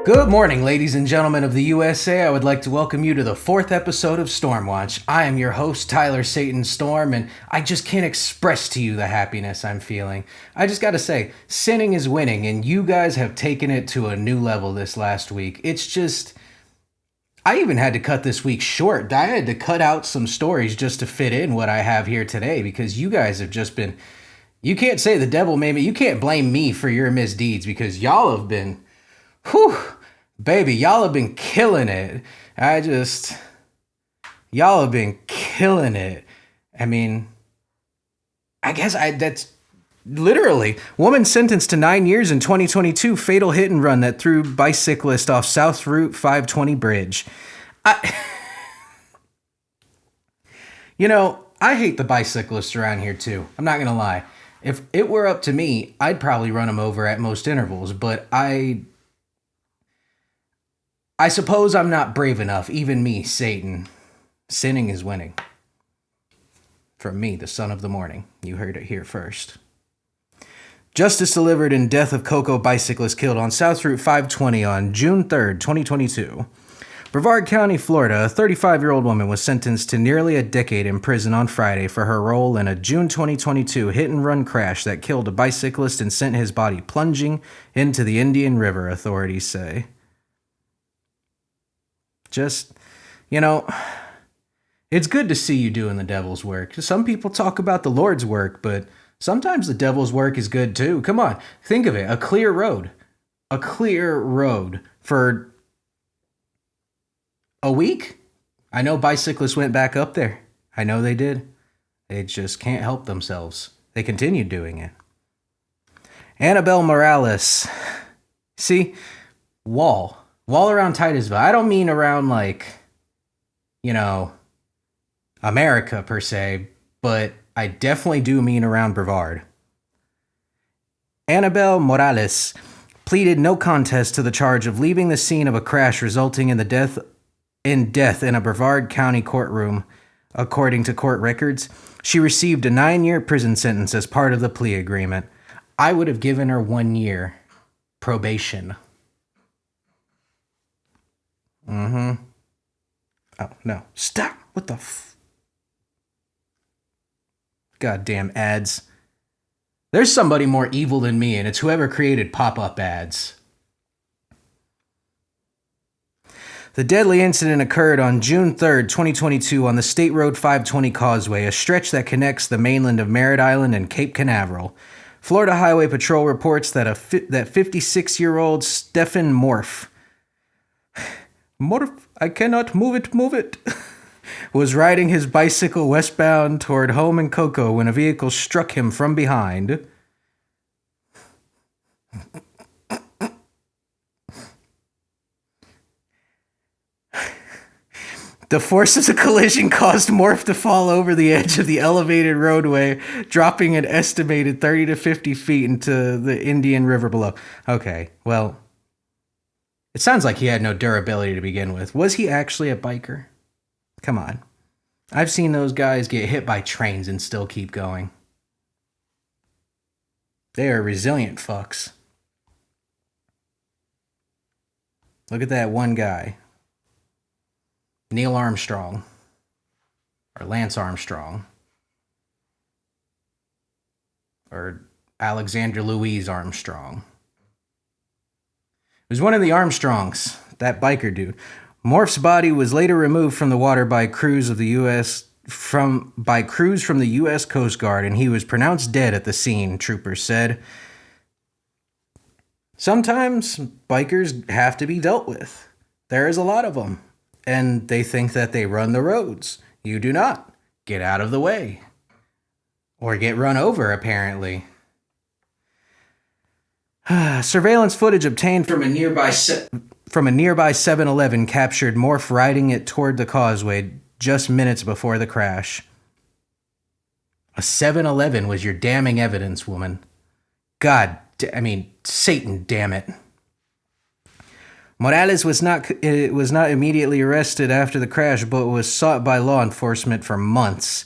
Good morning, ladies and gentlemen of the USA. I would like to welcome you to the 4th episode of StormWatch. I am your host, Tyler Satan Storm, and I just can't express to you the happiness I'm feeling. I just gotta say, sinning is winning, and you guys have taken it to a new level this last week. It's just... I even had to cut this week short. I had to cut out some stories just to fit in what I have here today, because you guys have just been... You can't say the devil made me... You can't blame me for your misdeeds, because y'all have been... Whew! Baby, y'all have been killing it. Y'all have been killing it. I mean, that's literally. Woman sentenced to 9 years in 2022, fatal hit and run that threw bicyclist off South Route 520 bridge. I hate the bicyclists around here too. I'm not going to lie. If it were up to me, I'd probably run them over at most intervals, but I suppose I'm not brave enough, even me, Satan. Sinning is winning. From me, the son of the morning. You heard it here first. Justice delivered in death of Cocoa bicyclist killed on South Route 520 on June 3rd, 2022. Brevard County, Florida, a 35-year-old woman was sentenced to nearly a decade in prison on Friday for her role in a June 2022 hit-and-run crash that killed a bicyclist and sent his body plunging into the Indian River, authorities say. Just, it's good to see you doing the devil's work. Some people talk about the Lord's work, but sometimes the devil's work is good too. Come on, think of it. A clear road for a week. I know bicyclists went back up there. I know they did. They just can't help themselves. They continued doing it. Annabelle Morales. See, wall around Titusville. I don't mean around America per se, but I definitely do mean around Brevard. Annabelle Morales pleaded no contest to the charge of leaving the scene of a crash resulting in death in a Brevard County courtroom, according to court records. She received a 9-year prison sentence as part of the plea agreement. I would have given her 1 year probation. Oh, no. Stop. What the goddamn ads. There's somebody more evil than me, and it's whoever created pop-up ads. The deadly incident occurred on June 3rd, 2022 on the State Road 520 Causeway, a stretch that connects the mainland of Merritt Island and Cape Canaveral. Florida Highway Patrol reports that 56-year-old Stephen Morph, I cannot move it, was riding his bicycle westbound toward home in Cocoa when a vehicle struck him from behind. The force of the collision caused Morph to fall over the edge of the elevated roadway, dropping an estimated 30 to 50 feet into the Indian River below. Okay, well... It sounds like he had no durability to begin with. Was he actually a biker? Come on. I've seen those guys get hit by trains and still keep going. They are resilient fucks. Look at that one guy. Neil Armstrong. Or Lance Armstrong. Or Alexander Louise Armstrong. It was one of the Armstrongs, that biker dude. Morph's body was later removed from the water by crews from the U.S. Coast Guard, and he was pronounced dead at the scene, troopers said. Sometimes bikers have to be dealt with. There is a lot of them, and they think that they run the roads. You do not. Get out of the way. Or get run over, apparently. Surveillance footage obtained from a nearby 7-Eleven captured Morph riding it toward the causeway just minutes before the crash. A 7-Eleven was your damning evidence, woman. Satan, damn it. Morales was not immediately arrested after the crash, but was sought by law enforcement for months.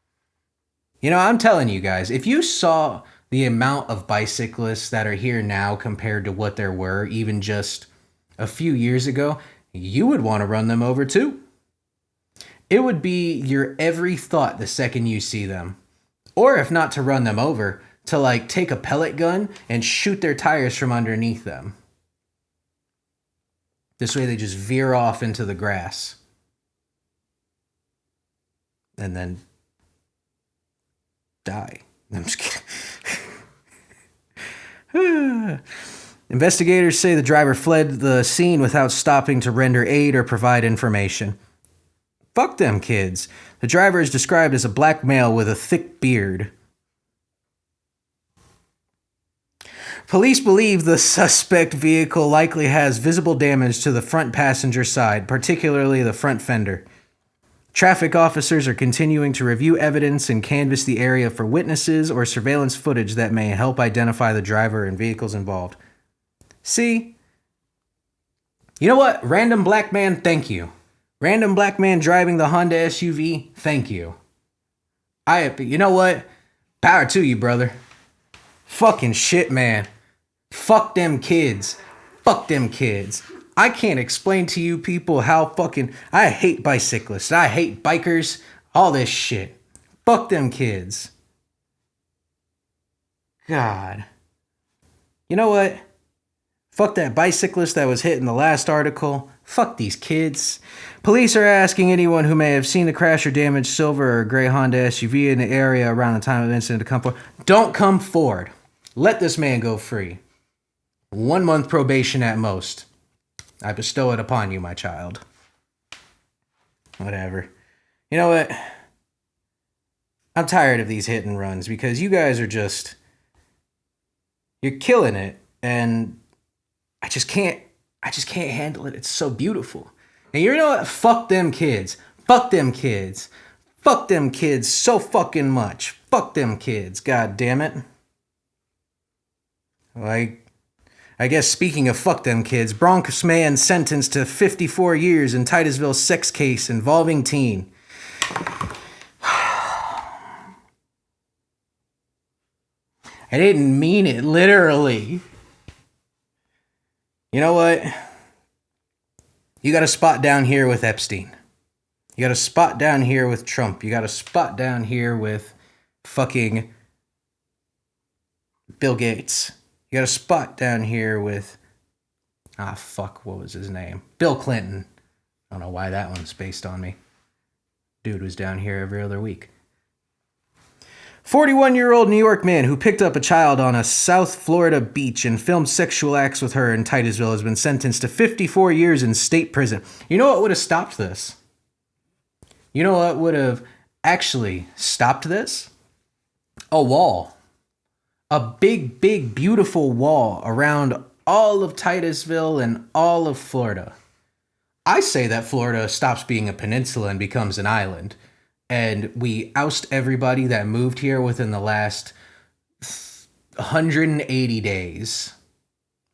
I'm telling you guys, if you saw the amount of bicyclists that are here now compared to what there were even just a few years ago, you would want to run them over too. It would be your every thought the second you see them. Or if not to run them over, to like take a pellet gun and shoot their tires from underneath them. This way they just veer off into the grass. And then die. I'm just kidding. Investigators say the driver fled the scene without stopping to render aid or provide information. Fuck them kids. The driver is described as a black male with a thick beard. Police believe the suspect vehicle likely has visible damage to the front passenger side, particularly the front fender. Traffic officers are continuing to review evidence and canvass the area for witnesses or surveillance footage that may help identify the driver and vehicles involved. See? You know what? Random black man, thank you. Random black man driving the Honda SUV, thank you. You know what? Power to you, brother. Fucking shit, man. Fuck them kids. Fuck them kids. I can't explain to you people how fucking... I hate bicyclists. I hate bikers. All this shit. Fuck them kids. God. You know what? Fuck that bicyclist that was hit in the last article. Fuck these kids. Police are asking anyone who may have seen the crash or damaged silver or gray Honda SUV in the area around the time of the incident to come forward. Don't come forward. Let this man go free. 1 month probation at most. I bestow it upon you, my child. Whatever. You know what? I'm tired of these hit and runs because you guys are just... You're killing it, and I just can't handle it. It's so beautiful. And you know what? Fuck them kids. Fuck them kids. Fuck them kids so fucking much. Fuck them kids. God damn it. Like, I guess speaking of fuck them kids, Bronx man sentenced to 54 years in Titusville sex case involving teen. I didn't mean it literally. You know what? You got a spot down here with Epstein. You got a spot down here with Trump. You got a spot down here with fucking Bill Gates. You got a spot down here with... what was his name? Bill Clinton. I don't know why that one's based on me. Dude was down here every other week. 41-year-old New York man who picked up a child on a South Florida beach and filmed sexual acts with her in Titusville has been sentenced to 54 years in state prison. You know what would have stopped this? You know what would have actually stopped this? A wall. A big, big, beautiful wall around all of Titusville and all of Florida. I say that Florida stops being a peninsula and becomes an island. And we oust everybody that moved here within the last 180 days.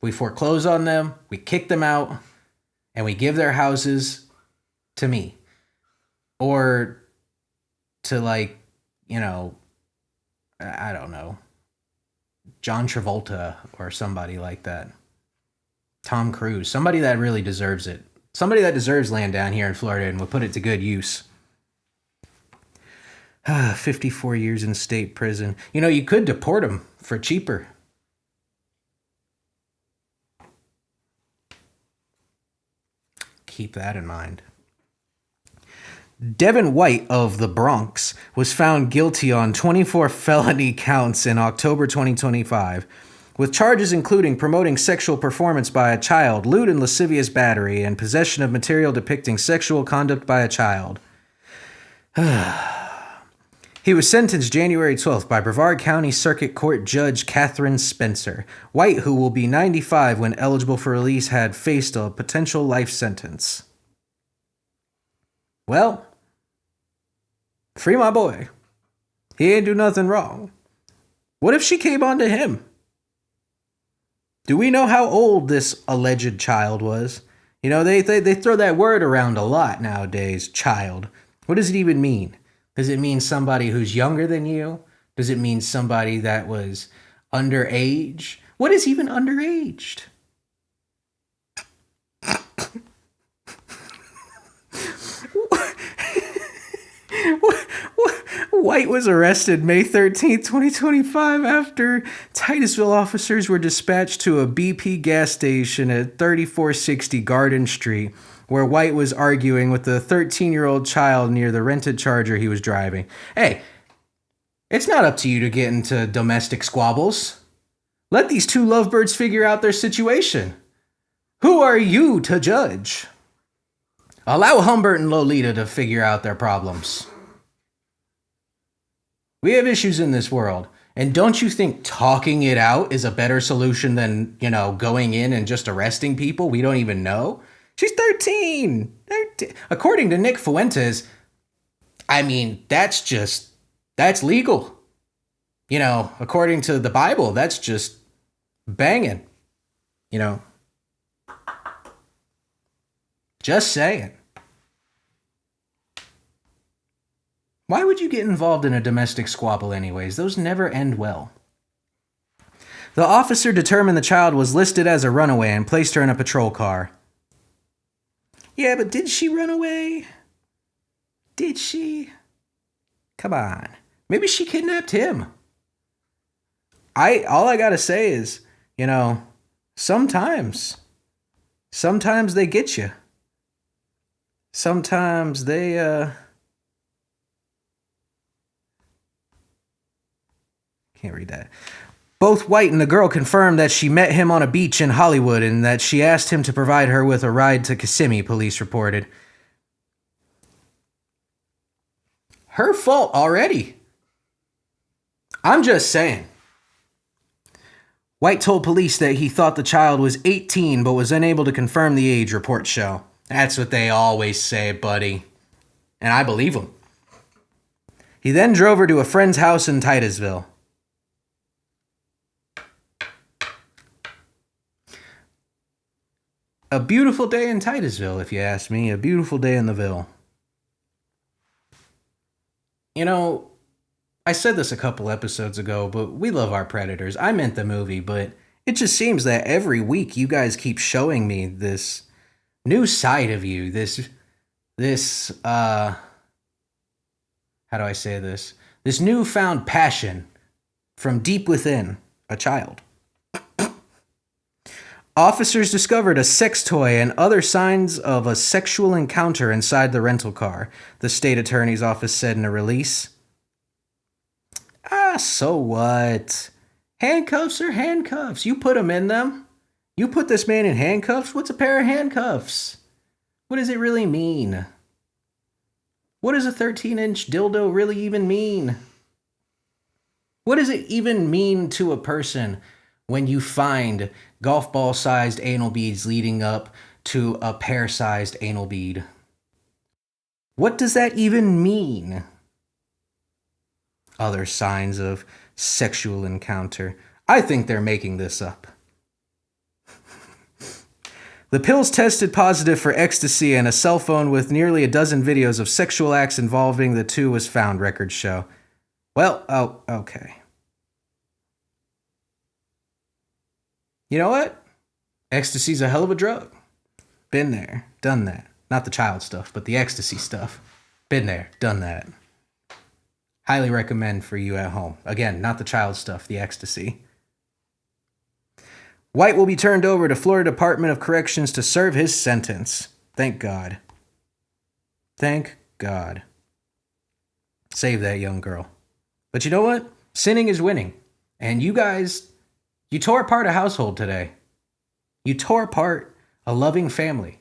We foreclose on them, we kick them out, and we give their houses to me. Or to I don't know, John Travolta or somebody like that. Tom Cruise, somebody that really deserves it. Somebody that deserves land down here in Florida and will put it to good use. 54 years in state prison. You know, you could deport him for cheaper. Keep that in mind. Devin White of the Bronx was found guilty on 24 felony counts in October 2025, with charges including promoting sexual performance by a child, lewd and lascivious battery, and possession of material depicting sexual conduct by a child. He was sentenced January 12th by Brevard County Circuit Court Judge Catherine Spencer. White, who will be 95 when eligible for release, had faced a potential life sentence. Well, free my boy. He ain't do nothing wrong. What if she came on to him? Do we know how old this alleged child was? You know, they throw that word around a lot nowadays, child. What does it even mean? Does it mean somebody who's younger than you? Does it mean somebody that was underage? What is even underaged? White was arrested May 13th, 2025 after Titusville officers were dispatched to a BP gas station at 3460 Garden Street, where White was arguing with a 13-year-old child near the rented Charger he was driving. Hey, it's not up to you to get into domestic squabbles. Let these two lovebirds figure out their situation. Who are you to judge? Allow Humbert and Lolita to figure out their problems. We have issues in this world. And don't you think talking it out is a better solution than, going in and just arresting people we don't even know? She's 13. According to Nick Fuentes, that's legal. According to the Bible, that's just banging. Just saying. Why would you get involved in a domestic squabble anyways? Those never end well. The officer determined the child was listed as a runaway and placed her in a patrol car. Yeah, but did she run away? Did she? Come on. Maybe she kidnapped him. All I gotta say is, sometimes they get you. Sometimes they, Can't read that. Both White and the girl confirmed that she met him on a beach in Hollywood and that she asked him to provide her with a ride to Kissimmee, police reported. Her fault already. I'm just saying. White told police that he thought the child was 18 but was unable to confirm the age, reports show. That's what they always say, buddy. And I believe him. He then drove her to a friend's house in Titusville. A beautiful day in Titusville, if you ask me. A beautiful day in the Ville. I said this a couple episodes ago, but we love our Predators. I meant the movie, but it just seems that every week you guys keep showing me this new side of you. This how do I say this? This newfound passion from deep within a child. Officers discovered a sex toy and other signs of a sexual encounter inside the rental car, the state attorney's office said in a release. So what? Handcuffs are handcuffs. You put them in them. You put this man in handcuffs? What's a pair of handcuffs? What does it really mean? What does a 13-inch dildo really even mean? What does it even mean to a person when you find golf ball-sized anal beads leading up to a pear-sized anal bead? What does that even mean? Other signs of sexual encounter. I think they're making this up. The pills tested positive for ecstasy, and a cell phone with nearly a dozen videos of sexual acts involving the two was found, records show. Well, okay. You know what? Ecstasy's a hell of a drug. Been there, done that. Not the child stuff, but the ecstasy stuff. Been there, done that. Highly recommend for you at home. Again, not the child stuff, the ecstasy. White will be turned over to Florida Department of Corrections to serve his sentence. Thank God. Thank God. Save that young girl. But you know what? Sinning is winning. And you guys, you tore apart a household today. You tore apart a loving family.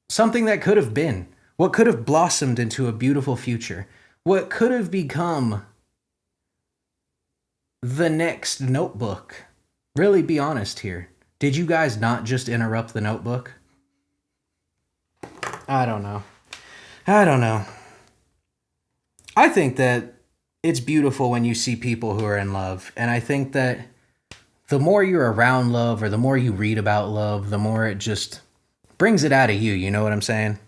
Something that could have been. What could have blossomed into a beautiful future. What could have become the next Notebook. Really be honest here. Did you guys not just interrupt the Notebook? I don't know. I think that it's beautiful when you see people who are in love. And I think that the more you're around love or the more you read about love, the more it just brings it out of you. You know what I'm saying?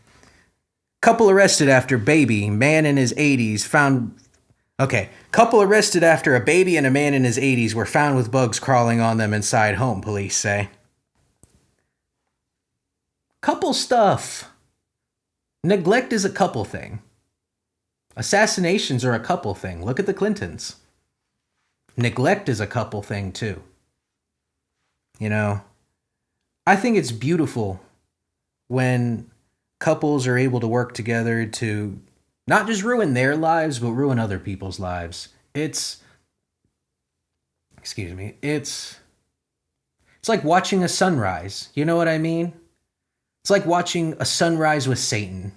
Couple arrested after baby, man in his 80s found... Okay, couple arrested after a baby and a man in his 80s were found with bugs crawling on them inside home, police say. Couple stuff. Neglect is a couple thing. Assassinations are a couple thing. Look at the Clintons. Neglect is a couple thing too. You know, I think it's beautiful when couples are able to work together to not just ruin their lives, but ruin other people's lives. It's like watching a sunrise. You know what I mean? It's like watching a sunrise with Satan.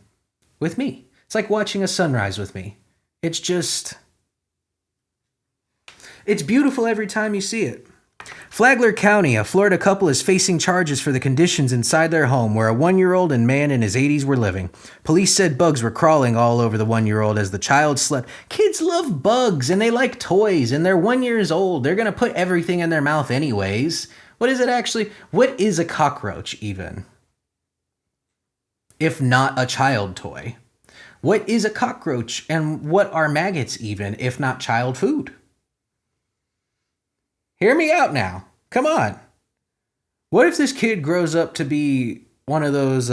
With me. It's like watching a sunrise with me. It's beautiful every time you see it. Flagler County, a Florida couple is facing charges for the conditions inside their home where a 1-year-old and man in his 80s were living. Police said bugs were crawling all over the 1-year-old as the child slept. Kids love bugs and they like toys and they're 1 year old. They're going to put everything in their mouth anyways. What is it actually? What is a cockroach even? If not a child toy. What is a cockroach and what are maggots even if not child food? Hear me out now. Come on. What if this kid grows up to be one of those,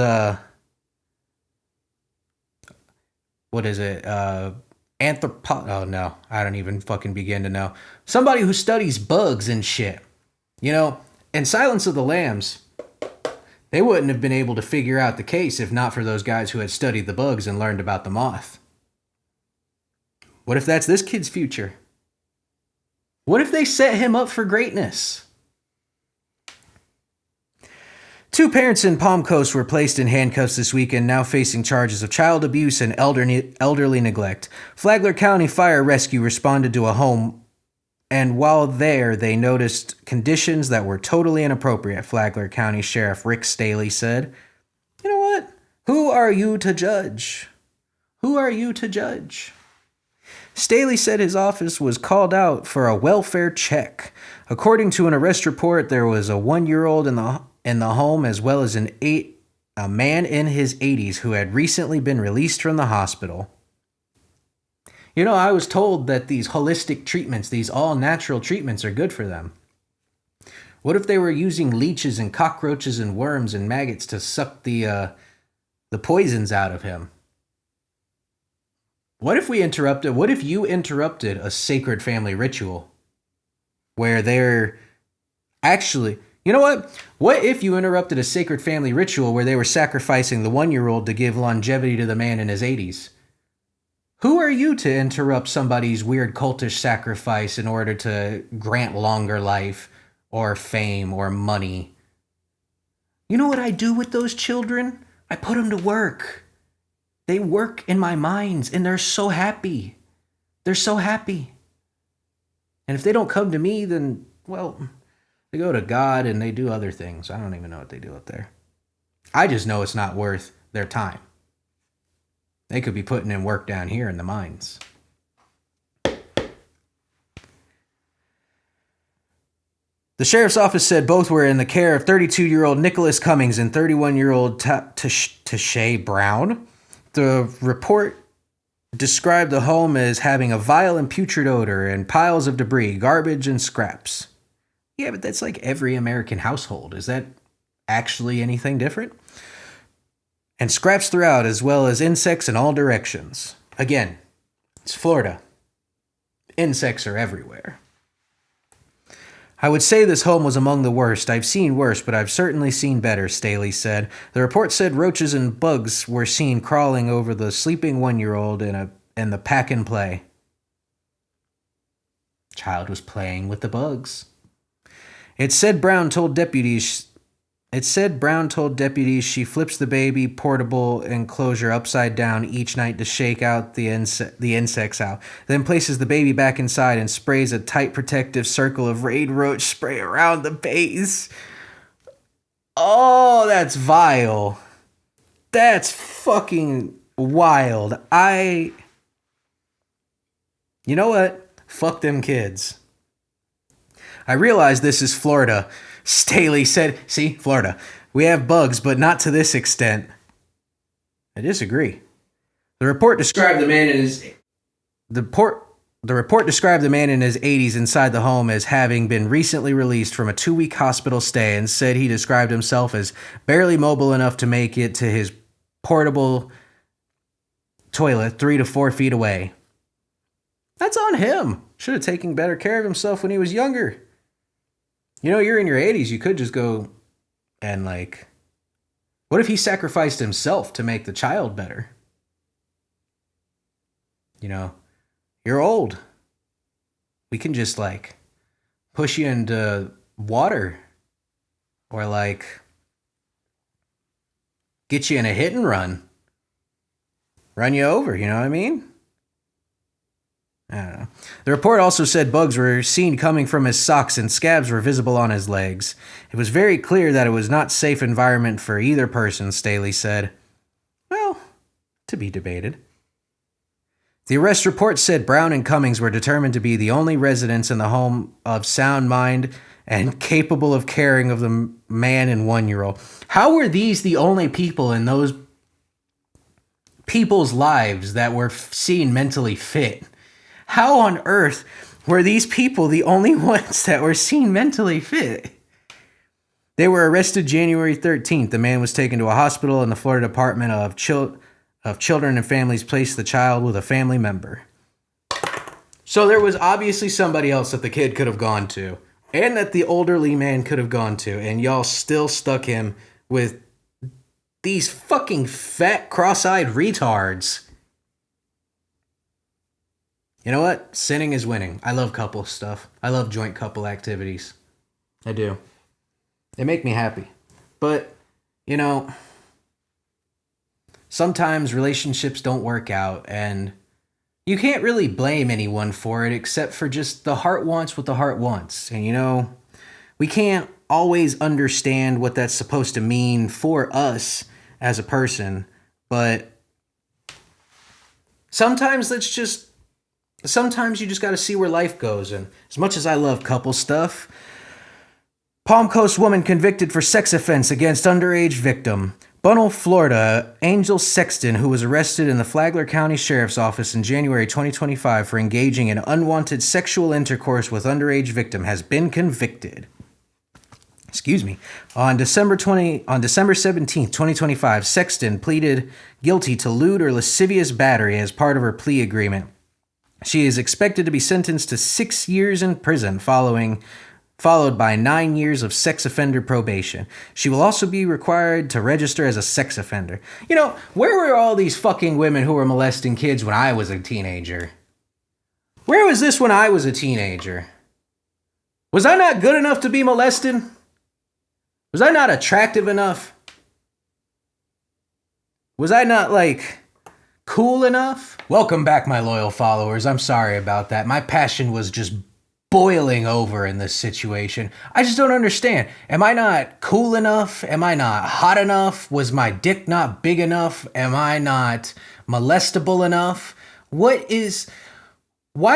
what is it? Oh no, I don't even fucking begin to know. Somebody who studies bugs and shit. You know, in Silence of the Lambs, they wouldn't have been able to figure out the case if not for those guys who had studied the bugs and learned about the moth. What if that's this kid's future? What if they set him up for greatness? 2 parents in Palm Coast were placed in handcuffs this weekend, now facing charges of child abuse and elderly neglect. Flagler County Fire Rescue responded to a home, and while there, they noticed conditions that were totally inappropriate, Flagler County Sheriff Rick Staley said. You know what? Who are you to judge? Who are you to judge? Staley said his office was called out for a welfare check. According to an arrest report, there was a 1-year-old in the home as well as a man in his 80s who had recently been released from the hospital. You know, I was told that these holistic treatments, these all-natural treatments are good for them. What if they were using leeches and cockroaches and worms and maggots to suck the poisons out of him? What if you interrupted a sacred family ritual where they're actually, you know what? What if you interrupted a sacred family ritual where they were sacrificing the 1-year-old to give longevity to the man in his 80s? Who are you to interrupt somebody's weird cultish sacrifice in order to grant longer life or fame or money? You know what I do with those children? I put them to work. They work in my mines, and they're so happy. They're so happy. And if they don't come to me, then, well, they go to God and they do other things. I don't even know what they do up there. I just know it's not worth their time. They could be putting in work down here in the mines. The sheriff's office said both were in the care of 32-year-old Nicholas Cummings and 31-year-old Tashay Brown. The report described the home as having a vile and putrid odor and piles of debris, garbage, and scraps. Yeah, but that's like every American household. Is that actually anything different? And scraps throughout, as well as insects in all directions. Again, it's Florida. Insects are everywhere. I would say this home was among the worst. I've seen worse, but I've certainly seen better, Staley said. The report said roaches and bugs were seen crawling over the sleeping 1-year-old in the pack and play. Child was playing with the bugs. It said Brown told deputies she flips the baby portable enclosure upside down each night to shake out the insects out, then places the baby back inside and sprays a tight protective circle of Raid Roach spray around the base. Oh, that's vile. That's fucking wild. You know what? Fuck them kids. I realize this is Florida. Staley said, see, Florida, we have bugs, but not to this extent. I disagree. The report described the man in his the report described the man in his 80s inside the home as having been recently released from a 2-week hospital stay, and said he described himself as barely mobile enough to make it to his portable toilet 3 to 4 feet away. That's on him. Should have taken better care of himself when he was younger. You know, you're in your 80s. You could just go and, like, what if he sacrificed himself to make the child better? You know, you're old. We can just, like, push you into water or, like, get you in a hit and run. Run you over, you know what I mean? I don't know. The report also said bugs were seen coming from his socks and scabs were visible on his legs. It was very clear that it was not a safe environment for either person, Staley said. Well, to be debated. The arrest report said Brown and Cummings were determined to be the only residents in the home of sound mind and capable of caring of the man and 1-year-old. How were these the only people in those people's lives that were seen mentally fit? How on earth were these people the only ones that were seen mentally fit? They were arrested January 13th. The man was taken to a hospital, and the Florida Department of Children and Families placed the child with a family member. So there was obviously somebody else that the kid could have gone to, and that the elderly man could have gone to, and y'all still stuck him with these fucking fat, cross-eyed retards. You know what? Sinning is winning. I love couple stuff. I love joint couple activities. I do. They make me happy. But, you know, sometimes relationships don't work out, and you can't really blame anyone for it except for just the heart wants what the heart wants. And, you know, we can't always understand what that's supposed to mean for us as a person, but sometimes you just got to see where life goes. And as much as I love couple stuff, Palm Coast woman convicted for sex offense against underage victim. Bunnell, Florida, Angel Sexton, who was arrested in the Flagler County Sheriff's Office in January 2025 for engaging in unwanted sexual intercourse with underage victim, has been convicted. On December 17th, 2025, Sexton pleaded guilty to lewd or lascivious battery as part of her plea agreement. She is expected to be sentenced to 6 years in prison, followed by 9 years of sex offender probation. She will also be required to register as a sex offender. You know, where were all these fucking women who were molesting kids when I was a teenager? Where was this when I was a teenager? Was I not good enough to be molested? Was I not attractive enough? Was I not, like, cool enough? Welcome back, my loyal followers. I'm sorry about that. My passion was just boiling over in this situation. I just don't understand. Am I not cool enough? Am I not hot enough? Was my dick not big enough? Am I not molestable enough? Why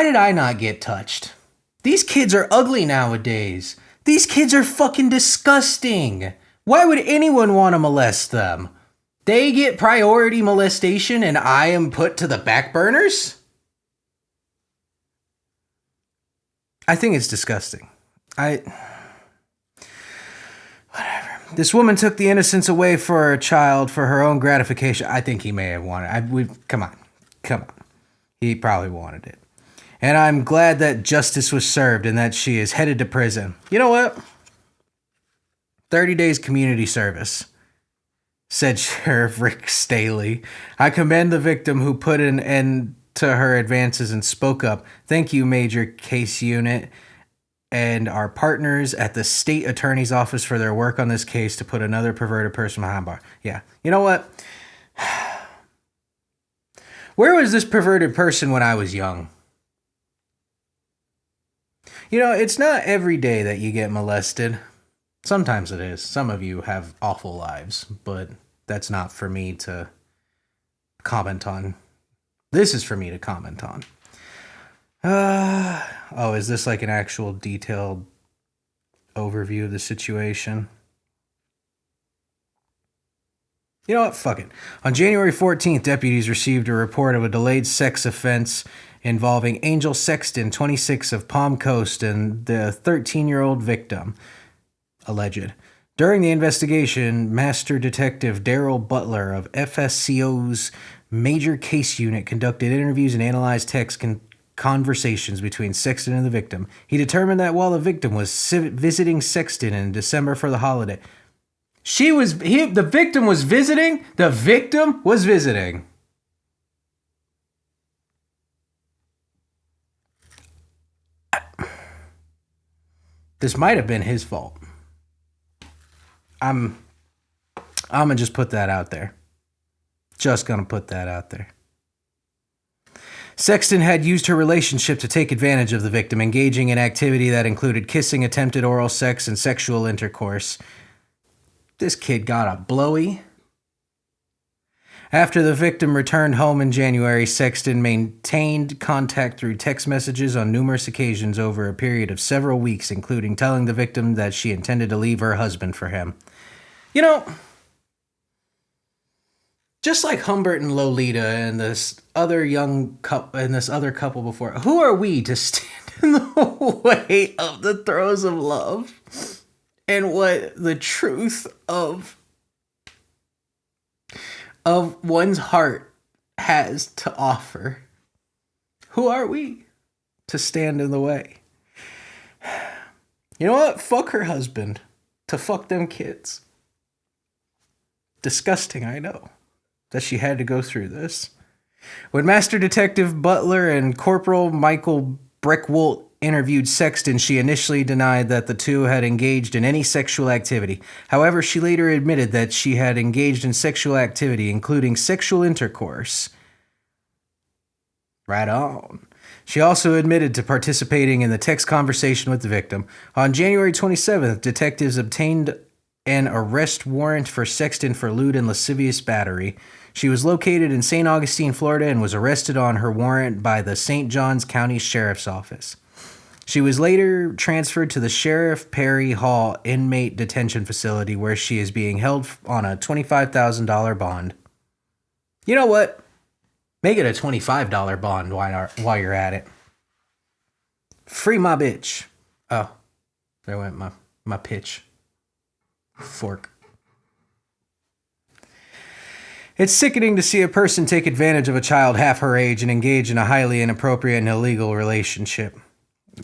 did I not get touched? These kids are ugly nowadays. These kids are fucking disgusting. Why would anyone want to molest them? They get priority molestation and I am put to the back burners? I think it's disgusting. Whatever. This woman took the innocence away for her child for her own gratification. I think he may have wanted it. Come on. He probably wanted it. And I'm glad that justice was served and that she is headed to prison. You know what? 30 days community service, said Sheriff Rick Staley. I commend the victim who put an end to her advances and spoke up. Thank you, Major Case Unit, and our partners at the State Attorney's Office for their work on this case to put another perverted person behind bars. Yeah. You know what? Where was this perverted person when I was young? You know, it's not every day that you get molested. Sometimes it is. Some of you have awful lives, but that's not for me to comment on. This is for me to comment on. Is this like an actual detailed overview of the situation? You know what? Fuck it. On January 14th, deputies received a report of a delayed sex offense involving Angel Sexton, 26, of Palm Coast, and the 13-year-old victim, alleged. During the investigation, Master Detective Daryl Butler of FSCO's Major Case Unit conducted interviews and analyzed text conversations between Sexton and the victim. He determined that while the victim was visiting Sexton in December for the holiday, the victim was visiting? The victim was visiting. This might have been his fault. I'm gonna just put that out there. Just gonna put that out there. Sexton had used her relationship to take advantage of the victim, engaging in activity that included kissing, attempted oral sex, and sexual intercourse. This kid got a blowy. After the victim returned home in January, Sexton maintained contact through text messages on numerous occasions over a period of several weeks, including telling the victim that she intended to leave her husband for him. You know, just like Humbert and Lolita and this other couple before, who are we to stand in the way of the throes of love and what the truth of one's heart has to offer? Who are we to stand in the way? You know what? Fuck her husband to fuck them kids. Disgusting, I know, that she had to go through this. When Master Detective Butler and Corporal Michael Breckwolt interviewed Sexton, she initially denied that the two had engaged in any sexual activity. However, she later admitted that she had engaged in sexual activity, including sexual intercourse. Right on. She also admitted to participating in the text conversation with the victim. On January 27th, detectives obtained an arrest warrant for Sexton for lewd and lascivious battery. She was located in St. Augustine, Florida, and was arrested on her warrant by the St. Johns County Sheriff's Office. She was later transferred to the Sheriff Perry Hall inmate detention facility, where she is being held on a $25,000 bond. You know what? Make it a $25 bond while you're at it. Free my bitch. Oh, there went my pitch. Fork. It's sickening to see a person take advantage of a child half her age and engage in a highly inappropriate and illegal relationship.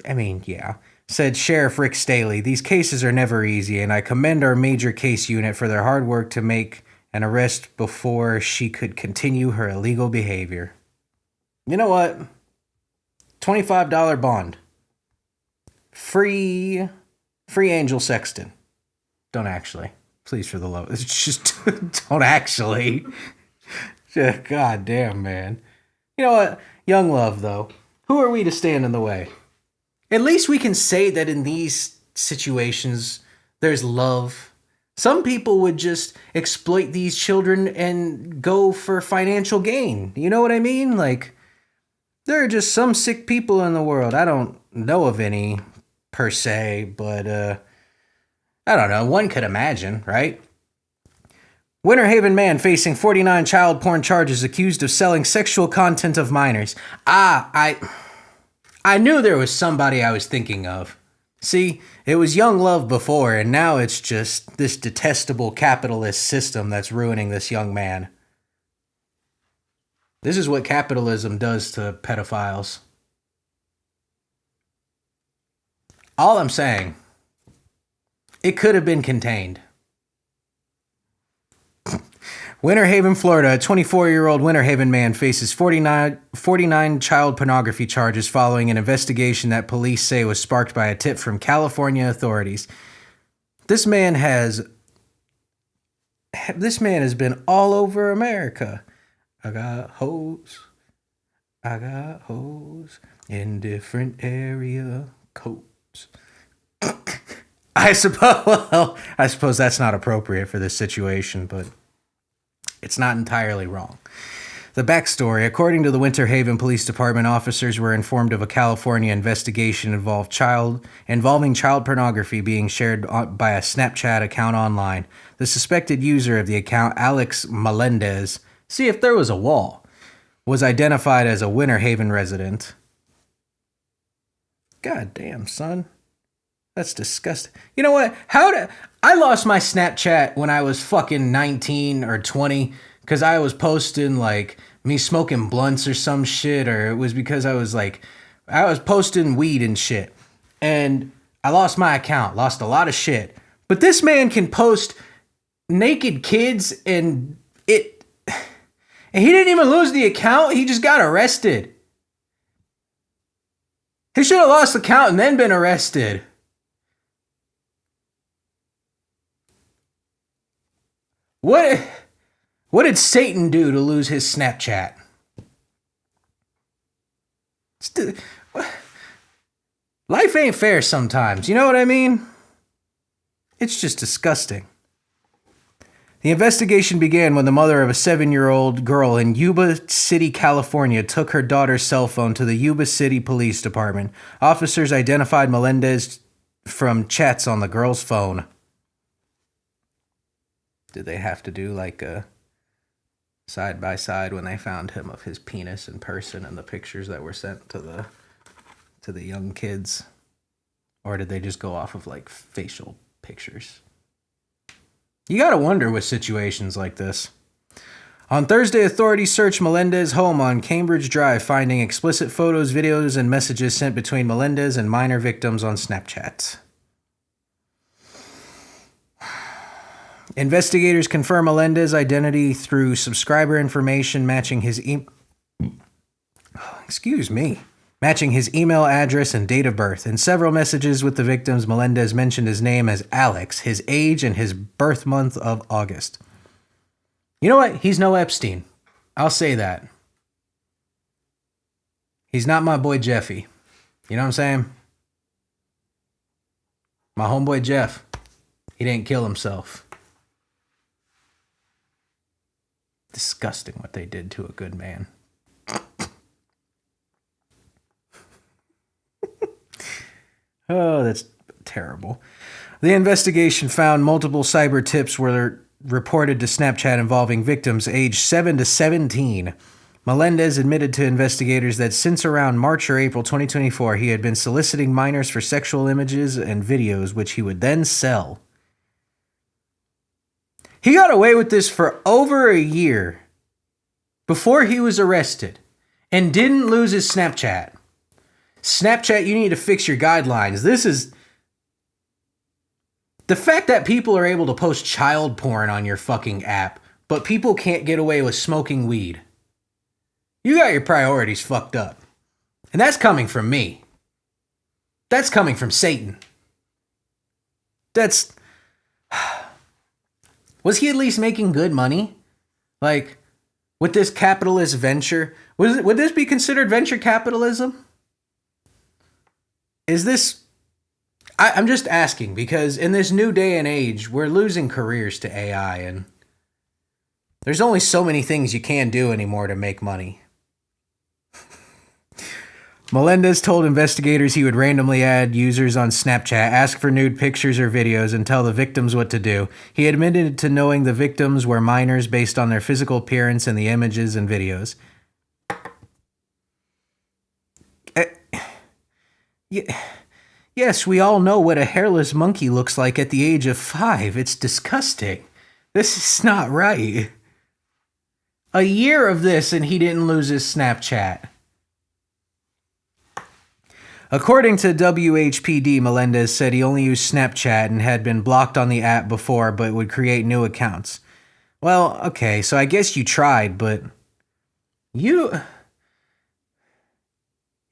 I mean, yeah, said Sheriff Rick Staley. These cases are never easy, and I commend our major case unit for their hard work to make an arrest before she could continue her illegal behavior. You know what? $25 bond. Free Angel Sexton. Don't actually. Please, for the love. It's just don't actually. God damn, man. You know what? Young love, though. Who are we to stand in the way? At least we can say that in these situations, there's love. Some people would just exploit these children and go for financial gain. You know what I mean? Like, there are just some sick people in the world. I don't know of any, per se, but, I don't know. One could imagine, right? Winter Haven man facing 49 child porn charges accused of selling sexual content of minors. I knew there was somebody I was thinking of. See, it was young love before, and now it's just this detestable capitalist system that's ruining this young man. This is what capitalism does to pedophiles. All I'm saying, it could have been contained. Winter Haven, Florida. A 24-year-old Winter Haven man faces 49 child pornography charges following an investigation that police say was sparked by a tip from California authorities. This man has been all over America. I got hoes in different area codes. I suppose that's not appropriate for this situation, but it's not entirely wrong. The backstory: according to the Winter Haven Police Department, officers were informed of a California investigation involving child pornography being shared by a Snapchat account online. The suspected user of the account, Alex Melendez, see if there was a wall, was identified as a Winter Haven resident. God damn, son. That's disgusting. You know what? I lost my Snapchat when I was fucking 19 or 20 because I was posting like me smoking blunts or some shit, or it was because I was posting weed and shit. And I lost my account, lost a lot of shit. But this man can post naked kids and he didn't even lose the account. He just got arrested. He should have lost the account and then been arrested. What did Satan do to lose his Snapchat? Life ain't fair sometimes, you know what I mean? It's just disgusting. The investigation began when the mother of a 7-year-old girl in Yuba City, California, took her daughter's cell phone to the Yuba City Police Department. Officers identified Melendez from chats on the girl's phone. Did they have to do like a side by side when they found him of his penis in person and the pictures that were sent to the young kids? Or did they just go off of like facial pictures? You gotta wonder with situations like this. On Thursday, authorities searched Melendez's home on Cambridge Drive, finding explicit photos, videos, and messages sent between Melendez and minor victims on Snapchat. Investigators confirm Melendez's identity through subscriber information matching his matching his email address and date of birth. In several messages with the victims, Melendez mentioned his name as Alex, his age, and his birth month of August. You know what? He's no Epstein. I'll say that. He's not my boy Jeffy. You know what I'm saying? My homeboy Jeff. He didn't kill himself. Disgusting what they did to a good man. Oh, that's terrible. The investigation found multiple cyber tips were reported to Snapchat involving victims aged 7 to 17. Melendez admitted to investigators that since around March or April 2024, he had been soliciting minors for sexual images and videos, which he would then sell. He got away with this for over a year before he was arrested and didn't lose his Snapchat. Snapchat, you need to fix your guidelines. This is the fact that people are able to post child porn on your fucking app, but people can't get away with smoking weed. You got your priorities fucked up. And that's coming from me. That's coming from Satan. Was he at least making good money? Like, with this capitalist venture? Would this be considered venture capitalism? Is this... I'm just asking, because in this new day and age, we're losing careers to AI, and there's only so many things you can do anymore to make money. Melendez told investigators he would randomly add users on Snapchat, ask for nude pictures or videos, and tell the victims what to do. He admitted to knowing the victims were minors based on their physical appearance and the images and videos. Yes, we all know what a hairless monkey looks like at the age of 5. It's disgusting. This is not right. A year of this and he didn't lose his Snapchat. According to WHPD, Melendez said he only used Snapchat and had been blocked on the app before, but would create new accounts. Well, okay, so I guess you tried, but y'all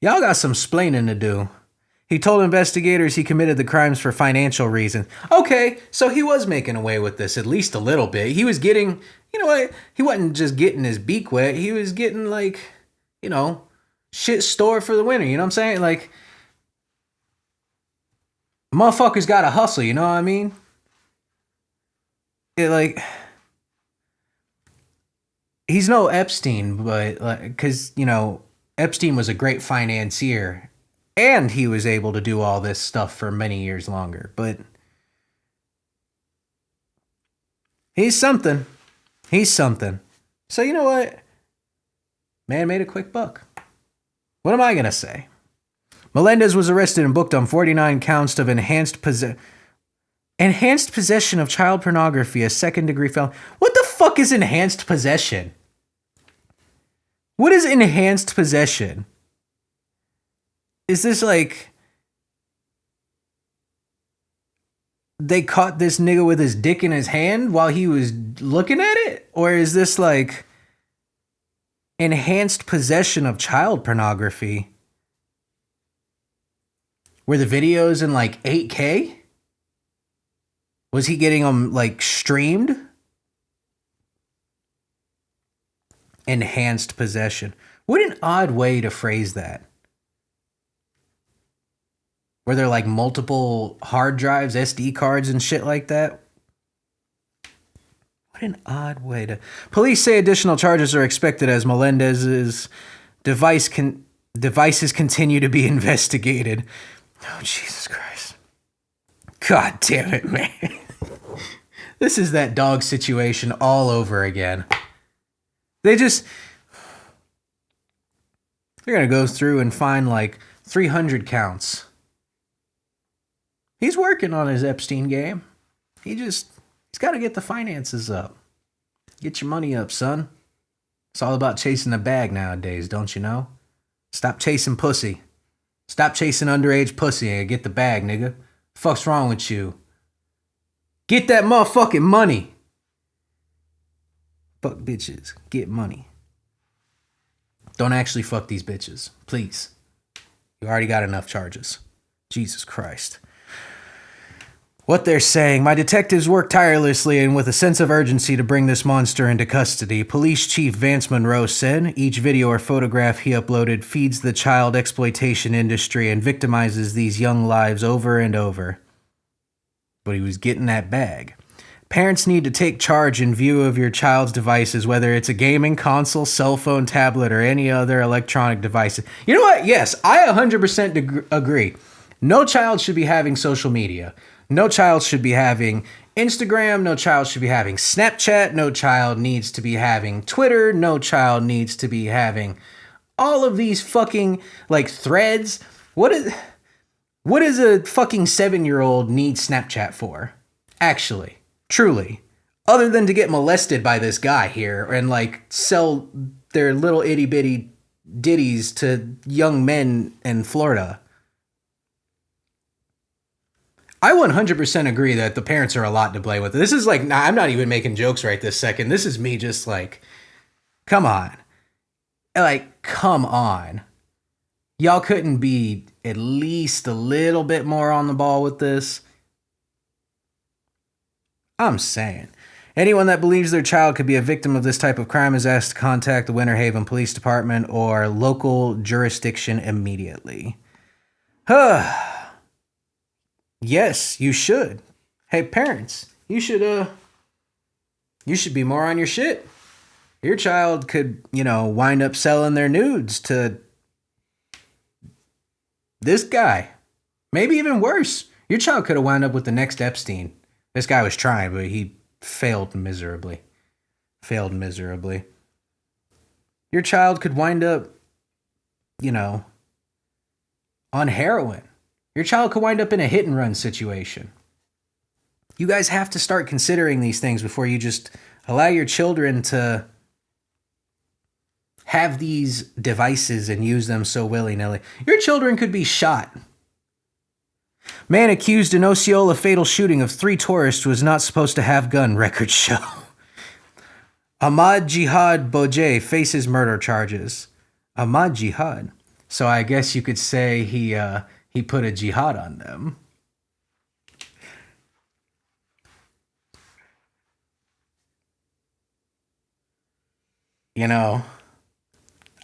got some splaining to do. He told investigators he committed the crimes for financial reasons. Okay, so he was making away with this at least a little bit. He was getting, you know what? He wasn't just getting his beak wet. He was getting, like, you know, shit stored for the winter. You know what I'm saying? Like, motherfuckers gotta hustle, you know what I mean? He's no Epstein, but because, Epstein was a great financier and he was able to do all this stuff for many years longer. But he's something. He's something. So, you know what? Man made a quick buck. What am I going to say? Melendez was arrested and booked on 49 counts of enhanced possession of child pornography, a second-degree felony. What the fuck is enhanced possession? What is enhanced possession? Is this like they caught this nigga with his dick in his hand while he was looking at it? Or is this like enhanced possession of child pornography? Were the videos in like 8K? Was he getting them like streamed? Enhanced possession. What an odd way to phrase that. Were there like multiple hard drives, SD cards, and shit like that? What an odd way to... Police say additional charges are expected as Melendez's devices continue to be investigated. Oh, Jesus Christ. God damn it, man. This is that dog situation all over again. They're going to go through and find like 300 counts. He's working on his Epstein game. He's got to get the finances up. Get your money up, son. It's all about chasing the bag nowadays, don't you know? Stop chasing pussy. Stop chasing underage pussy and get the bag, nigga. Fuck's wrong with you? Get that motherfucking money. Fuck bitches. Get money. Don't actually fuck these bitches. Please. You already got enough charges. Jesus Christ. What they're saying, my detectives work tirelessly and with a sense of urgency to bring this monster into custody. Police Chief Vance Monroe said each video or photograph he uploaded feeds the child exploitation industry and victimizes these young lives over and over. But he was getting that bag. Parents need to take charge in view of your child's devices, whether it's a gaming console, cell phone, tablet, or any other electronic device. You know what? Yes, I 100% agree. No child should be having social media. No child should be having Instagram. No child should be having Snapchat. No child needs to be having Twitter. No child needs to be having all of these fucking like threads. What is a fucking 7-year-old need Snapchat for? Actually, truly, other than to get molested by this guy here and like sell their little itty bitty ditties to young men in Florida. I 100% agree that the parents are a lot to blame with. This is like, I'm not even making jokes right this second. This is me just like, come on. Like, come on. Y'all couldn't be at least a little bit more on the ball with this? I'm saying. Anyone that believes their child could be a victim of this type of crime is asked to contact the Winter Haven Police Department or local jurisdiction immediately. Yes, you should. Hey, parents, you should be more on your shit. Your child could, wind up selling their nudes to this guy. Maybe even worse. Your child could have wound up with the next Epstein. This guy was trying, but he failed miserably. Your child could wind up, on heroin. Your child could wind up in a hit and run situation. You guys have to start considering these things before you just allow your children to have these devices and use them so willy-nilly. Your children could be shot. Man accused in Osceola fatal shooting of 3 tourists was not supposed to have gun, records show. Ahmad Jihad Bojay faces murder charges. Ahmad Jihad. So I guess you could say he put a jihad on them.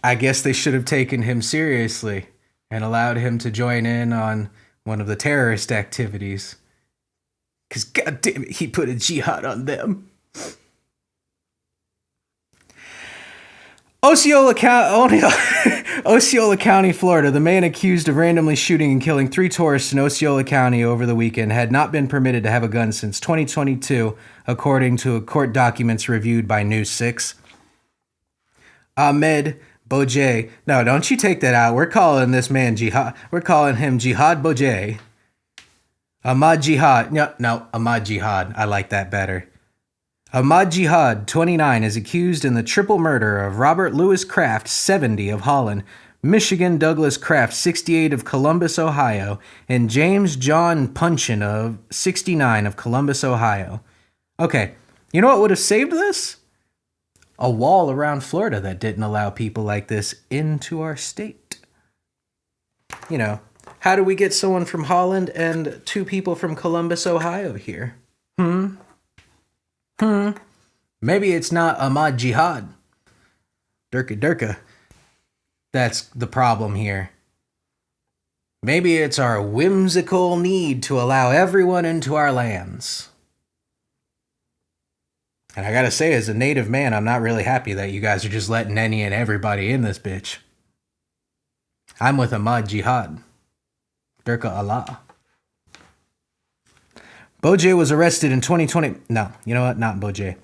I guess they should have taken him seriously and allowed him to join in on one of the terrorist activities. Because goddamn it, he put a jihad on them. Osceola County, Florida. The man accused of randomly shooting and killing 3 tourists in Osceola County over the weekend had not been permitted to have a gun since 2022, according to court documents reviewed by News 6. Ahmed Bojay. No, don't you take that out. We're calling this man Jihad. We're calling him Jihad Bojay. Ahmad Jihad. No, Ahmad Jihad. I like that better. Ahmad Jihad, 29, is accused in the triple murder of Robert Louis Kraft, 70, of Holland, Michigan Douglas Kraft, 68, of Columbus, Ohio, and James John Punchin, of 69, of Columbus, Ohio. Okay, you know what would have saved this? A wall around Florida that didn't allow people like this into our state. You know, how do we get someone from Holland and 2 people from Columbus, Ohio here? Maybe it's not Ahmad Jihad. Durka. That's the problem here. Maybe it's our whimsical need to allow everyone into our lands. And I gotta say, as a native man, I'm not really happy that you guys are just letting any and everybody in this bitch. I'm with Ahmad Jihad. Durka Allah. Bojay was arrested in 2020. No, you know what? Not Bojay.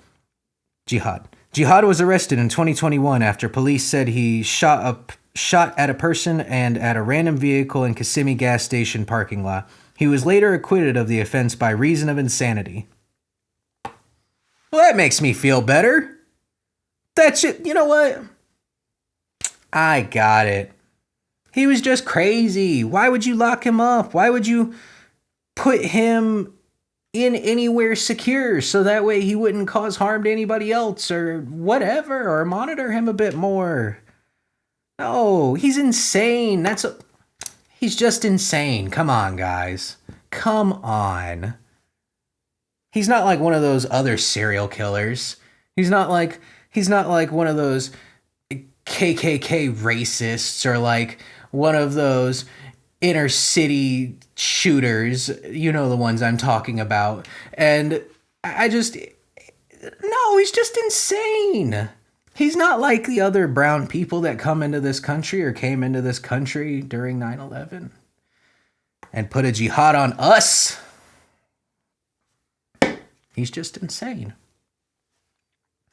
Jihad. Jihad was arrested in 2021 after police said he shot at a person and at a random vehicle in Kissimmee gas station parking lot. He was later acquitted of the offense by reason of insanity. Well, that makes me feel better. That shit, you know what? I got it. He was just crazy. Why would you lock him up? Why would you put him in anywhere secure so that way he wouldn't cause harm to anybody else or whatever, or monitor him a bit more? No, he's insane. He's just insane. Come on, guys. Come on. He's not like one of those other serial killers. He's not like one of those KKK racists or like one of those inner city shooters, you know, the ones I'm talking about. And no, he's just insane. He's not like the other brown people that come into this country or came into this country during 9/11 and put a jihad on us. He's just insane.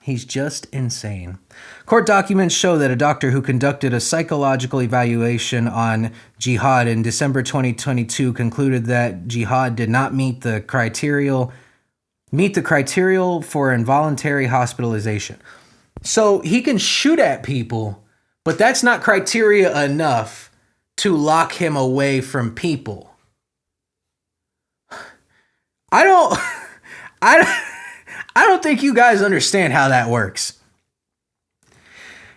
He's just insane. Court documents show that a doctor who conducted a psychological evaluation on Jihad in December 2022 concluded that Jihad did not meet the criteria for involuntary hospitalization. So he can shoot at people, but that's not criteria enough to lock him away from people. I don't think you guys understand how that works.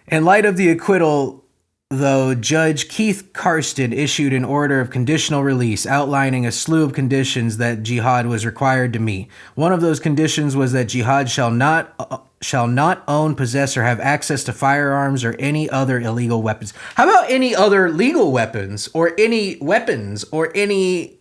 In light of the acquittal, though, Judge Keith Karsten issued an order of conditional release outlining a slew of conditions that Jihad was required to meet. One of those conditions was that Jihad shall not own, possess, or have access to firearms or any other illegal weapons. How about any other legal weapons or any weapons or any...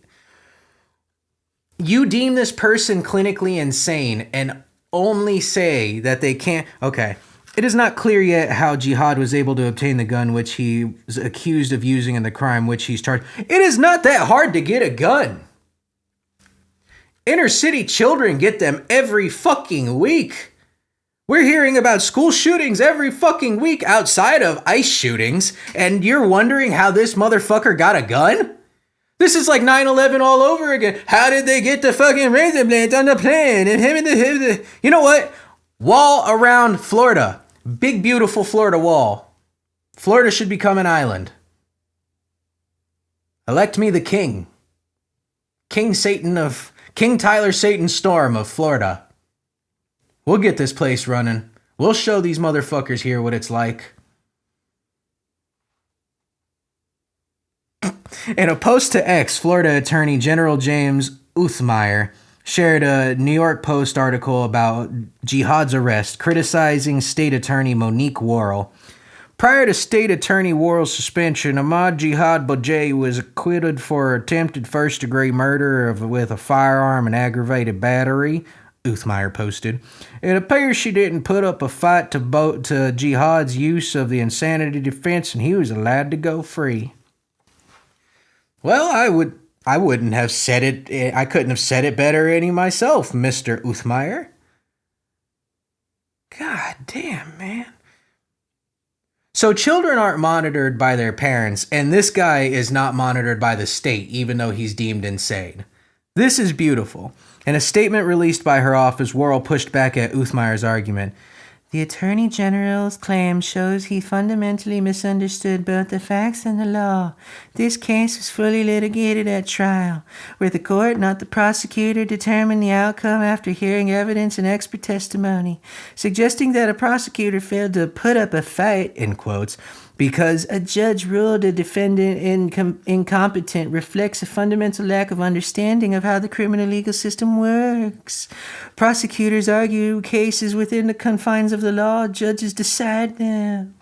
You deem this person clinically insane and only say that they can't... Okay. It is not clear yet how Jihad was able to obtain the gun which he was accused of using in the crime which he's charged. It is not that hard to get a gun. Inner city children get them every fucking week. We're hearing about school shootings every fucking week outside of ICE shootings, and you're wondering how this motherfucker got a gun? This is like 9/11 all over again. How did they get the fucking razor blades on the plane? And you know what? Wall around Florida. Big, beautiful Florida wall. Florida should become an island. Elect me the king. King Tyler Satan Storm of Florida. We'll get this place running. We'll show these motherfuckers here what it's like. In a post to X, Florida Attorney General James Uthmire shared a New York Post article about Jihad's arrest, criticizing State Attorney Monique Worrell. Prior to State Attorney Worrell's suspension, Ahmad Jihad Bojay was acquitted for attempted first-degree murder with a firearm and aggravated battery, Uthmeier posted. It appears she didn't put up a fight to Jihad's use of the insanity defense, and he was allowed to go free. Well, I wouldn't have said it. I couldn't have said it better any myself, Mr. Uthmeier. God damn, man. So children aren't monitored by their parents, and this guy is not monitored by the state, even though he's deemed insane. This is beautiful. In a statement released by her office, Worrell pushed back at Uthmeier's argument. The Attorney General's claim shows he fundamentally misunderstood both the facts and the law. This case was fully litigated at trial, where the court, not the prosecutor, determined the outcome after hearing evidence and expert testimony. Suggesting that a prosecutor failed to put up a fight, in quotes, because a judge ruled a defendant incompetent reflects a fundamental lack of understanding of how the criminal legal system works. Prosecutors argue cases within the confines of the law. Judges decide them.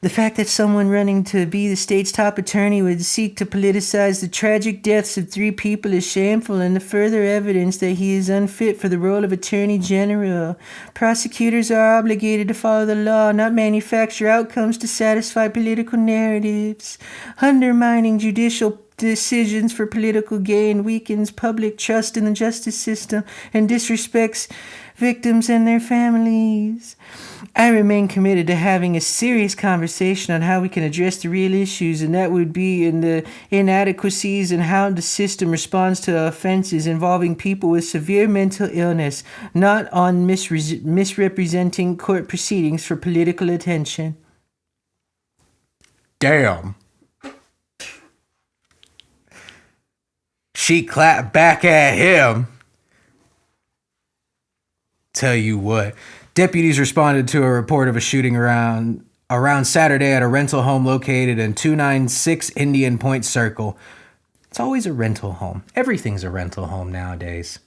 The fact that someone running to be the state's top attorney would seek to politicize the tragic deaths of 3 people is shameful and the further evidence that he is unfit for the role of Attorney General. Prosecutors are obligated to follow the law, not manufacture outcomes to satisfy political narratives. Undermining judicial decisions for political gain weakens public trust in the justice system and disrespects victims and their families. I remain committed to having a serious conversation on how we can address the real issues, and that would be in the inadequacies and how the system responds to offenses involving people with severe mental illness, not on misrepresenting court proceedings for political attention. Damn. She clapped back at him. Tell you what. Deputies responded to a report of a shooting around Saturday at a rental home located in 296 Indian Point Circle. It's always a rental home. Everything's a rental home nowadays.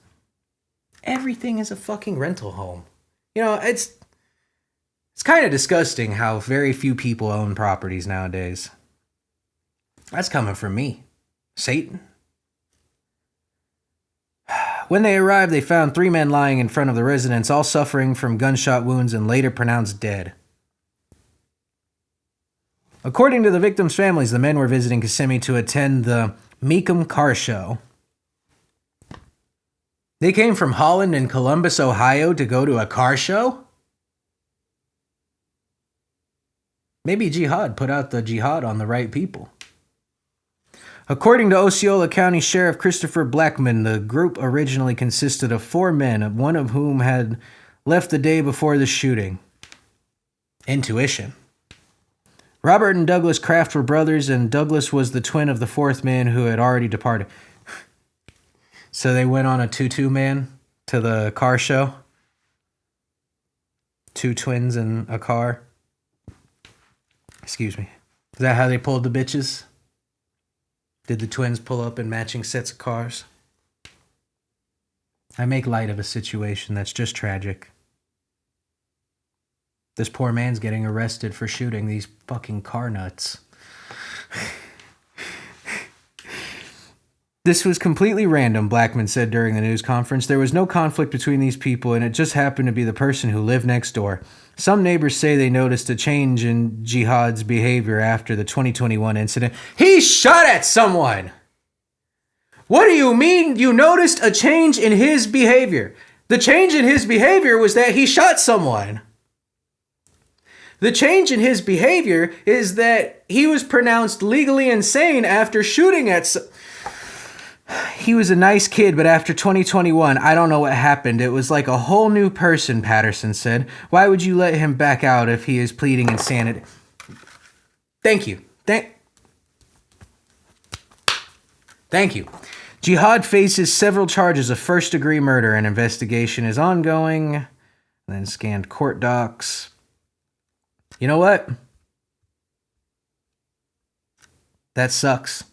Everything is a fucking rental home. You know, it's kind of disgusting how very few people own properties nowadays. That's coming from me, Satan. When they arrived, they found 3 men lying in front of the residence, all suffering from gunshot wounds and later pronounced dead. According to the victims' families, the men were visiting Kissimmee to attend the Meekum Car Show. They came from Holland and Columbus, Ohio to go to a car show? Maybe Jihad put out the jihad on the right people. According to Osceola County Sheriff Christopher Blackman, the group originally consisted of 4 men, one of whom had left the day before the shooting. Intuition. Robert and Douglas Kraft were brothers, and Douglas was the twin of the 4th man who had already departed. So they went on a 2-2 man to the car show? 2 twins in a car? Excuse me. Is that how they pulled the bitches? Did the twins pull up in matching sets of cars? I make light of a situation that's just tragic. This poor man's getting arrested for shooting these fucking car nuts. This was completely random, Blackman said during the news conference. There was no conflict between these people, and it just happened to be the person who lived next door. Some neighbors say they noticed a change in Jihad's behavior after the 2021 incident. He shot at someone! What do you mean you noticed a change in his behavior? The change in his behavior was that he shot someone. The change in his behavior is that he was pronounced legally insane after shooting at He was a nice kid, but after 2021, I don't know what happened. It was like a whole new person, Patterson said. Why would you let him back out if he is pleading insanity? Thank you. Thank you. Jihad faces several charges of first-degree murder. An investigation is ongoing. And then scanned court docs. You know what? That sucks.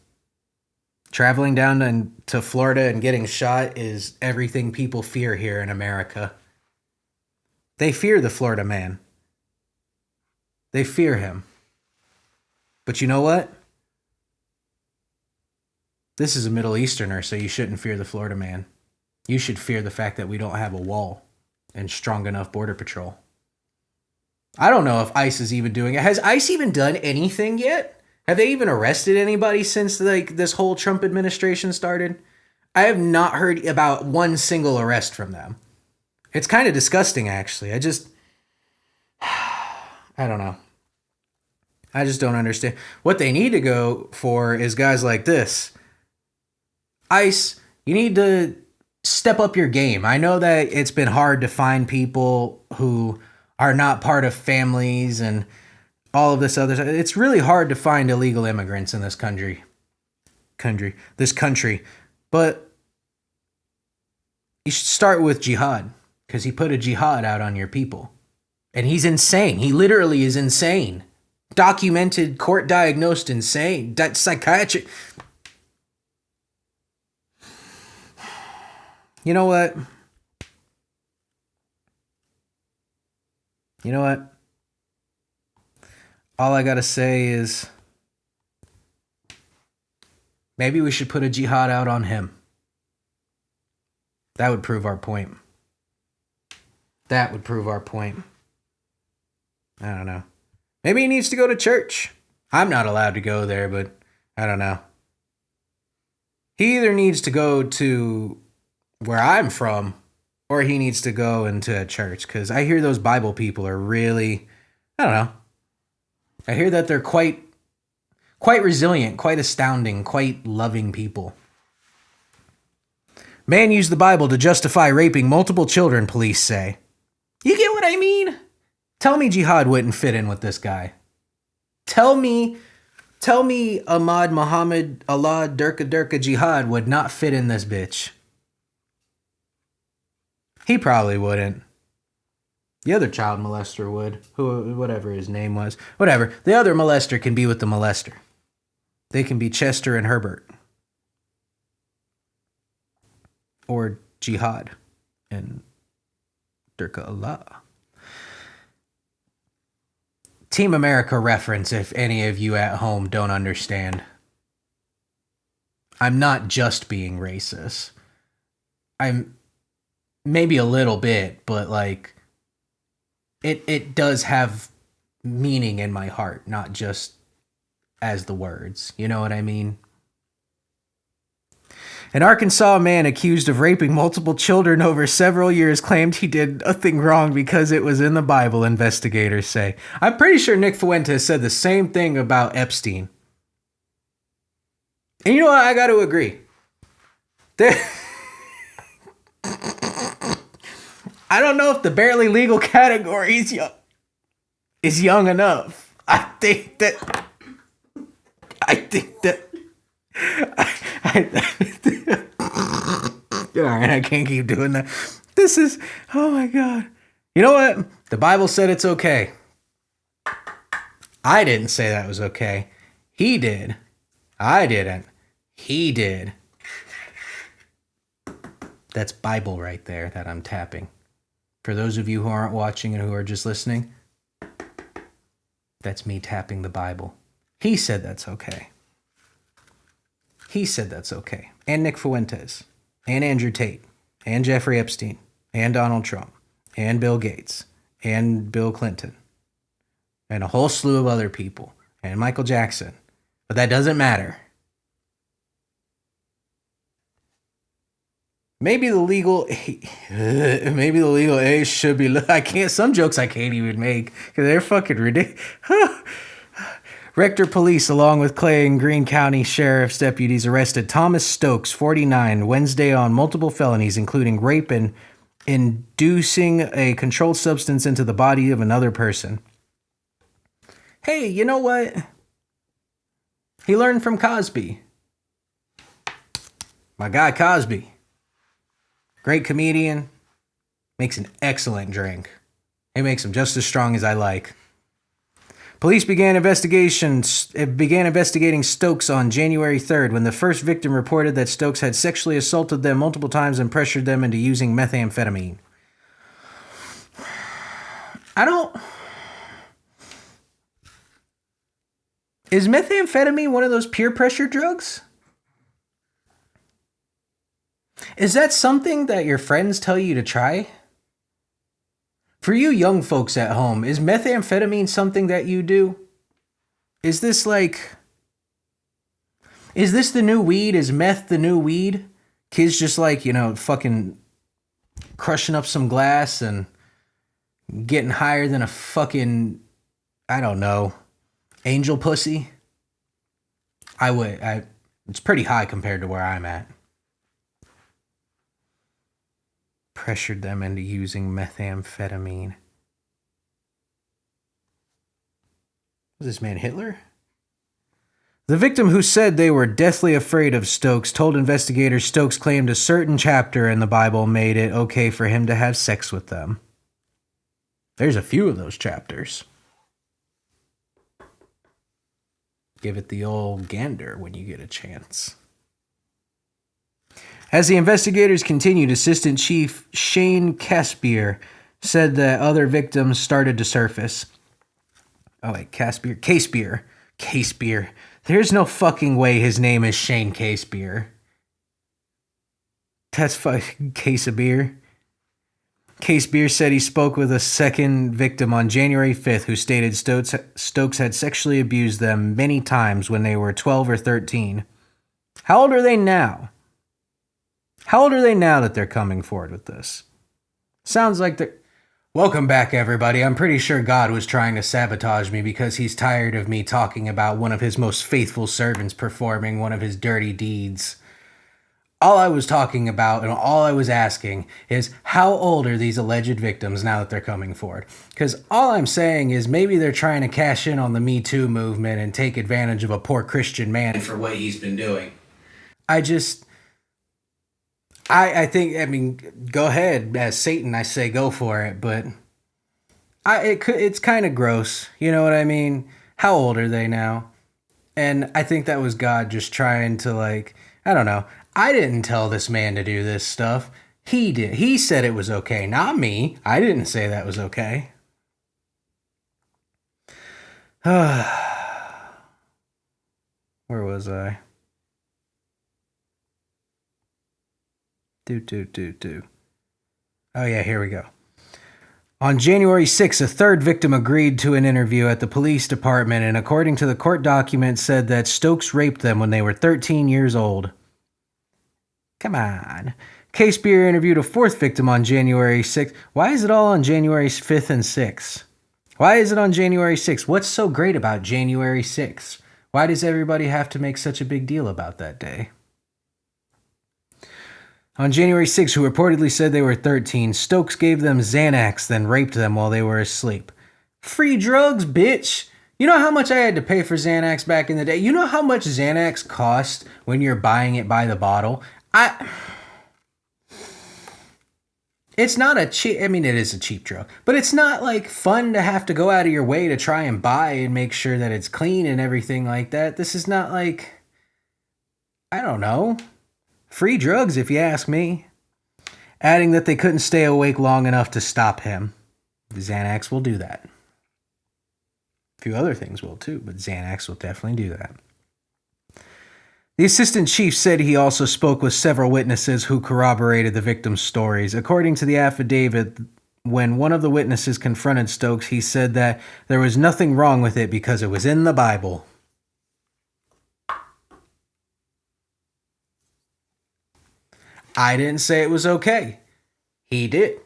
Traveling down to Florida and getting shot is everything people fear here in America. They fear the Florida man. They fear him. But you know what? This is a Middle Easterner, so you shouldn't fear the Florida man. You should fear the fact that we don't have a wall and strong enough border patrol. I don't know if ICE is even doing it. Has ICE even done anything yet? Have they even arrested anybody since like this whole Trump administration started? I have not heard about one single arrest from them. It's kind of disgusting, actually. I don't know. I just don't understand. What they need to go for is guys like this. ICE, you need to step up your game. I know that it's been hard to find people who are not part of families and all of this other stuff. It's really hard to find illegal immigrants in this country. But you should start with jihad, because he put a jihad out on your people. And he's insane. He literally is insane. Documented, court diagnosed insane. That's psychiatric. You know what? All I gotta say is maybe we should put a jihad out on him. That would prove our point. I don't know. Maybe he needs to go to church. I'm not allowed to go there, but I don't know. He either needs to go to where I'm from, or he needs to go into a church, because I hear those Bible people are really, I don't know. I hear that they're quite resilient, quite astounding, quite loving people. Man used the Bible to justify raping multiple children, police say. You get what I mean? Tell me jihad wouldn't fit in with this guy. Tell me Ahmad Muhammad Allah Durka Jihad would not fit in this bitch. He probably wouldn't. The other child molester would. Whatever his name was. Whatever. The other molester can be with the molester. They can be Chester and Herbert. Or Jihad and Durka Allah. Team America reference if any of you at home don't understand. I'm not just being racist. I'm maybe a little bit, but like it does have meaning in my heart, not just as the words. You know what I mean? An Arkansas man accused of raping multiple children over several years claimed he did nothing wrong because it was in the Bible, investigators say. I'm pretty sure Nick Fuentes said the same thing about Epstein. And you know what? I got to agree. I don't know if the barely legal category is young enough. I think that all right, I can't keep doing that. This is, oh my God. You know what? The Bible said it's okay. I didn't say that was okay. He did. I didn't. He did. That's Bible right there that I'm tapping. For those of you who aren't watching and who are just listening, that's me tapping the Bible. He said that's okay. He said that's okay. And Nick Fuentes. And Andrew Tate. And Jeffrey Epstein. And Donald Trump. And Bill Gates. And Bill Clinton. And a whole slew of other people. And Michael Jackson. But that doesn't matter. Maybe the legal age should be. Some jokes I can't even make because they're fucking ridiculous. Rector Police, along with Clay and Greene County Sheriff's deputies, arrested Thomas Stokes, 49, Wednesday on multiple felonies, including rape and inducing a controlled substance into the body of another person. Hey, you know what? He learned from Cosby. My guy Cosby. Great comedian. Makes an excellent drink. It makes him just as strong as I like. Police began investigating Stokes on January 3rd when the first victim reported that Stokes had sexually assaulted them multiple times and pressured them into using methamphetamine. Is methamphetamine one of those peer pressure drugs? Is that something that your friends tell you to try? For you young folks at home, is methamphetamine something that you do? Is this the new weed? Is meth the new weed? Kids just fucking crushing up some glass and getting higher than a fucking, I don't know, angel pussy? It's pretty high compared to where I'm at. Pressured them into using methamphetamine. Was this man Hitler? The victim, who said they were deathly afraid of Stokes, told investigators Stokes claimed a certain chapter in the Bible made it okay for him to have sex with them. There's a few of those chapters. Give it the old gander when you get a chance. As the investigators continued, Assistant Chief Shane Caspier said that other victims started to surface. Oh, wait, Caspier. There's no fucking way his name is Shane Caspier. That's fucking case of beer. Caspier said he spoke with a second victim on January 5th who stated Stokes had sexually abused them many times when they were 12 or 13. How old are they now? How old are they now that they're coming forward with this? Sounds like they're... Welcome back, everybody. I'm pretty sure God was trying to sabotage me because he's tired of me talking about one of his most faithful servants performing one of his dirty deeds. All I was talking about and all I was asking is how old are these alleged victims now that they're coming forward? Because all I'm saying is maybe they're trying to cash in on the Me Too movement and take advantage of a poor Christian man for what he's been doing. I think, go ahead, as Satan, I say go for it, but it's kind of gross, you know what I mean? How old are they now? And I think that was God just trying to, I don't know. I didn't tell this man to do this stuff. He did. He said it was okay, not me. I didn't say that was okay. Where was I? Oh yeah, here we go. On January 6th, a third victim agreed to an interview at the police department and, according to the court documents, said that Stokes raped them when they were 13 years old. Come on. Caspier interviewed a fourth victim on January 6th. Why is it all on January 5th and 6th? Why is it on January 6th? What's so great about January 6th? Why does everybody have to make such a big deal about that day? On January 6th, who reportedly said they were 13, Stokes gave them Xanax, then raped them while they were asleep. Free drugs, bitch! You know how much I had to pay for Xanax back in the day? You know how much Xanax cost when you're buying it by the bottle? It's not a cheap... I mean, it is a cheap drug. But it's not, fun to have to go out of your way to try and buy and make sure that it's clean and everything like that. This is not I don't know... free drugs, if you ask me. Adding that they couldn't stay awake long enough to stop him. Xanax will do that. A few other things will too, but Xanax will definitely do that. The assistant chief said he also spoke with several witnesses who corroborated the victims' stories. According to the affidavit, when one of the witnesses confronted Stokes, he said that there was nothing wrong with it because it was in the Bible. I didn't say it was okay. He did.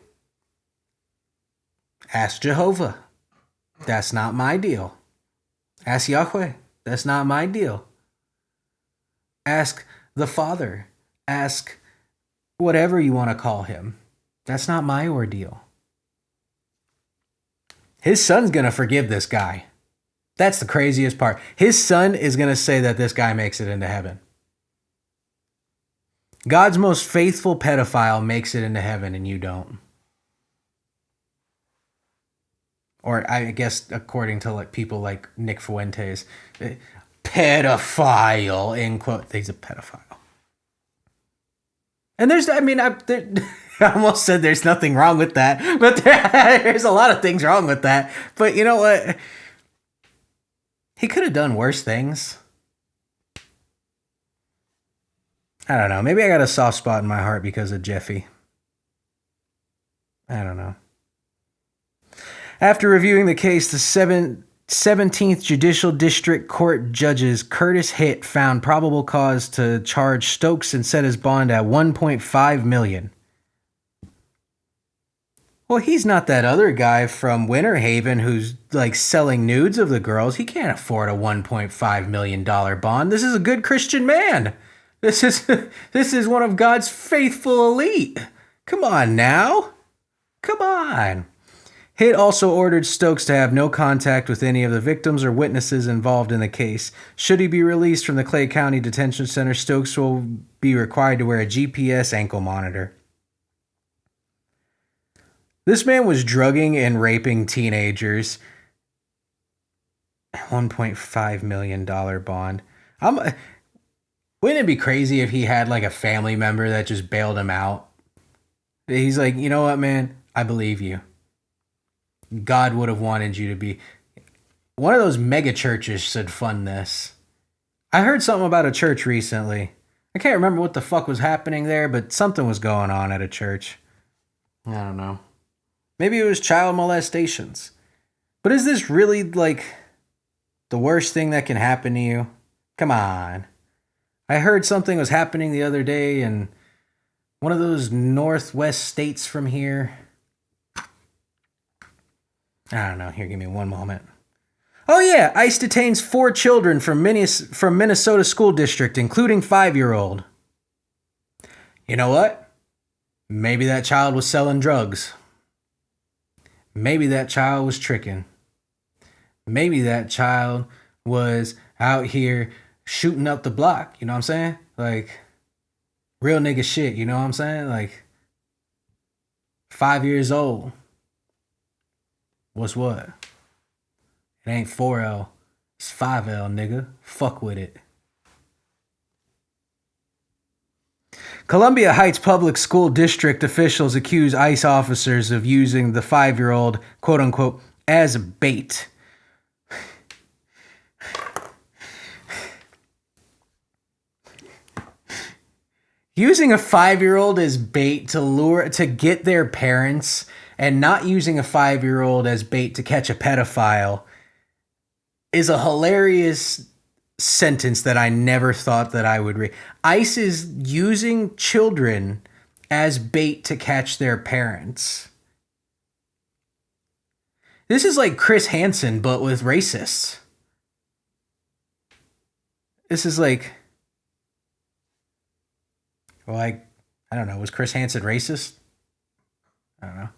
Ask Jehovah. That's not my deal. Ask Yahweh. That's not my deal. Ask the Father. Ask whatever you want to call him. That's not my ordeal. His son's going to forgive this guy. That's the craziest part. His son is going to say that this guy makes it into heaven. God's most faithful pedophile makes it into heaven and you don't. Or I guess according to people like Nick Fuentes, pedophile, in quote, he's a pedophile. And I almost said there's nothing wrong with that, but there's a lot of things wrong with that. But you know what? He could have done worse things. I don't know. Maybe I got a soft spot in my heart because of Jeffy. I don't know. After reviewing the case, the 17th Judicial District Court judges Curtis Hitt found probable cause to charge Stokes and set his bond at $1.5 million. Well, he's not that other guy from Winter Haven who's like selling nudes of the girls. He can't afford a $1.5 million bond. This is a good Christian man. This is one of God's faithful elite. Come on now. Come on. Hitt also ordered Stokes to have no contact with any of the victims or witnesses involved in the case. Should he be released from the Clay County Detention Center, Stokes will be required to wear a GPS ankle monitor. This man was drugging and raping teenagers. $1.5 million bond. Wouldn't it be crazy if he had like a family member that just bailed him out? He's like, you know what, man? I believe you. God would have wanted you to be. One of those mega churches should fund this. I heard something about a church recently. I can't remember what the fuck was happening there, but something was going on at a church. I don't know. Maybe it was child molestations. But is this really like the worst thing that can happen to you? Come on. I heard something was happening the other day in one of those northwest states from here. I don't know. Here, give me one moment. Oh yeah, ICE detains 4 children from Minnesota school district, including 5-year-old. You know what? Maybe that child was selling drugs. Maybe that child was tricking. Maybe that child was out here shooting up the block. You know what I'm saying? Like, real nigga shit. You know what I'm saying? Like, 5 years old. What's what? It ain't 4L. It's 5L, nigga. Fuck with it. Columbia Heights Public School District officials accuse ICE officers of using the 5-year-old, quote-unquote, as bait. Using a 5-year-old as bait to get their parents, and not using a 5-year-old as bait to catch a pedophile is a hilarious sentence that I never thought that I would read. ICE is using children as bait to catch their parents. This is like Chris Hansen, but with racists. This is like, I don't know. Was Chris Hansen racist? I don't know.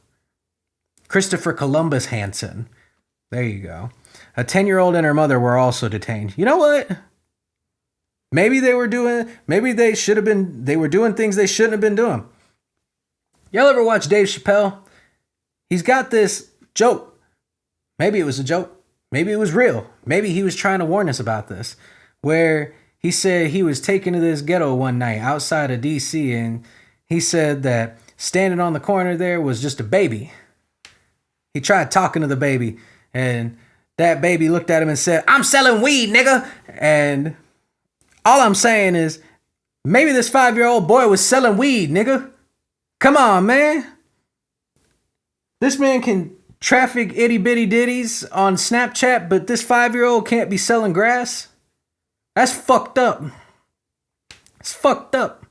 Christopher Columbus Hansen. There you go. A 10-year-old and her mother were also detained. You know what? Maybe they were doing things they shouldn't have been doing. Y'all ever watch Dave Chappelle? He's got this joke. Maybe it was a joke. Maybe it was real. Maybe he was trying to warn us about this. Where he said he was taken to this ghetto one night outside of DC, and he said that standing on the corner there was just a baby. He tried talking to the baby, and that baby looked at him and said, "I'm selling weed, nigga." And all I'm saying is, maybe this 5-year-old boy was selling weed, nigga. Come on, man. This man can traffic itty bitty ditties on Snapchat, but this 5-year-old can't be selling grass. That's fucked up. It's fucked up.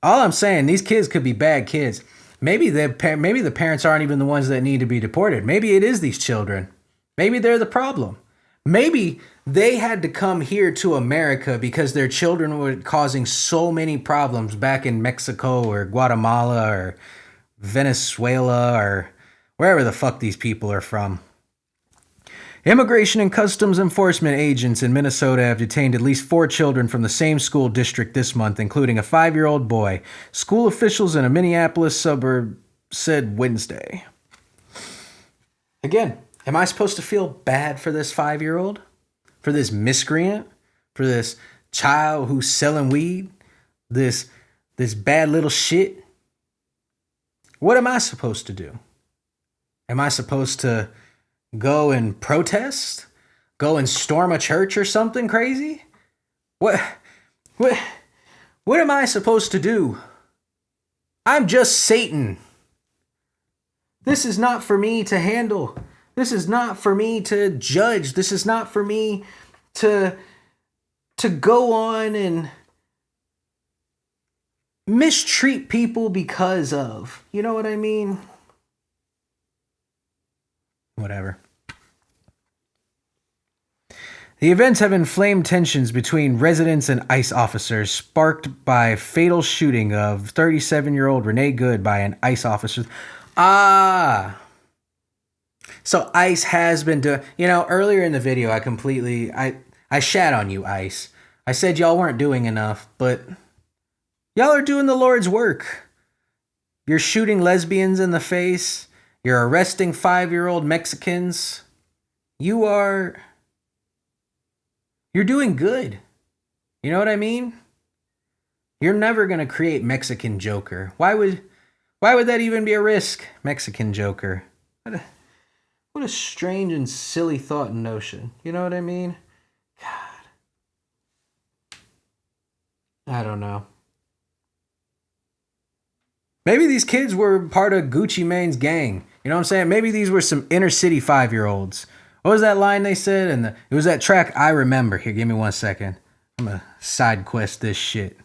All I'm saying, these kids could be bad kids. Maybe the parents aren't even the ones that need to be deported. Maybe it is these children. Maybe they're the problem. Maybe they had to come here to America because their children were causing so many problems back in Mexico or Guatemala or Venezuela or wherever the fuck these people are from. Immigration and Customs Enforcement agents in Minnesota have detained at least 4 children from the same school district this month, including a 5-year-old boy. School officials in a Minneapolis suburb said Wednesday. Again, am I supposed to feel bad for this 5-year-old? For this miscreant? For this child who's selling weed? This bad little shit? What am I supposed to do? Am I supposed to go and protest? Go and storm a church or something crazy? What What am I supposed to do? I'm just Satan. This is not for me to handle. This is not for me to judge. This is not for me to go on and mistreat people because of. You know what I mean? Whatever. The events have inflamed tensions between residents and ICE officers, sparked by fatal shooting of 37-year-old Renee Good by an ICE officer. So ICE has been doing, earlier in the video, I shat on you, ICE. I said y'all weren't doing enough, but y'all are doing the Lord's work. You're shooting lesbians in the face. You're arresting 5-year-old Mexicans. You're doing good. You know what I mean? You're never going to create Mexican Joker. Why would that even be a risk? Mexican Joker. What a strange and silly thought and notion. You know what I mean? God. I don't know. Maybe these kids were part of Gucci Mane's gang. You know what I'm saying? Maybe these were some inner city 5-year-olds. What was that line they said? It was that track I Remember. Here, give me 1 second. I'm going to side quest this shit.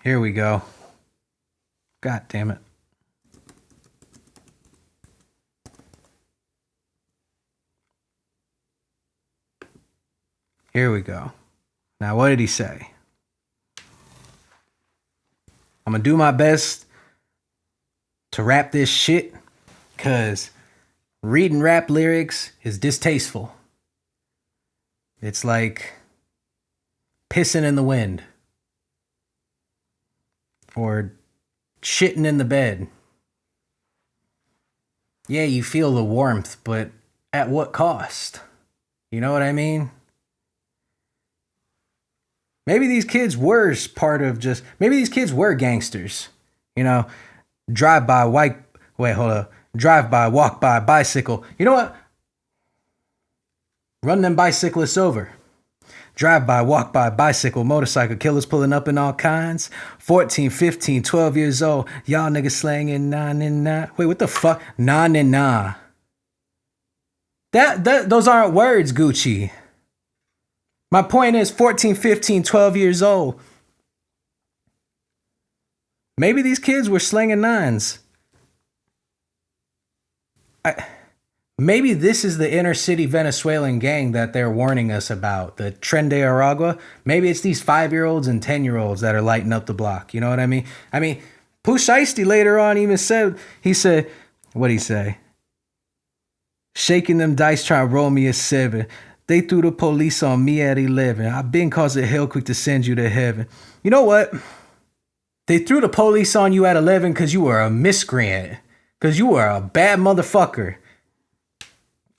Here we go. God damn it. Here we go. Now, what did he say? I'm going to do my best to rap this shit, because reading rap lyrics is distasteful. It's like pissing in the wind or shitting in the bed. Yeah, you feel the warmth, but at what cost? You know what I mean? Maybe these kids were maybe these kids were gangsters. Drive-by, walk-by, bicycle. You know what? Run them bicyclists over. Drive-by, walk-by, bicycle, motorcycle, killers pulling up in all kinds. 14, 15, 12 years old. Y'all niggas slanging 9 and 9. Wait, what the fuck? 9 and 9. Those aren't words, Gucci. My point is 14, 15, 12 years old. Maybe these kids were slinging 9s. Maybe this is the inner city Venezuelan gang that they're warning us about, the Tren de Aragua. Maybe it's these 5-year-olds and 10-year-olds that are lighting up the block. You know what I mean? Pooh Shiesty later on even said, what'd he say? Shaking them dice trying to roll me a 7. They threw the police on me at 11. I've been causing hell quick to send you to heaven. You know what? They threw the police on you at 11 because you were a miscreant. Because you were a bad motherfucker.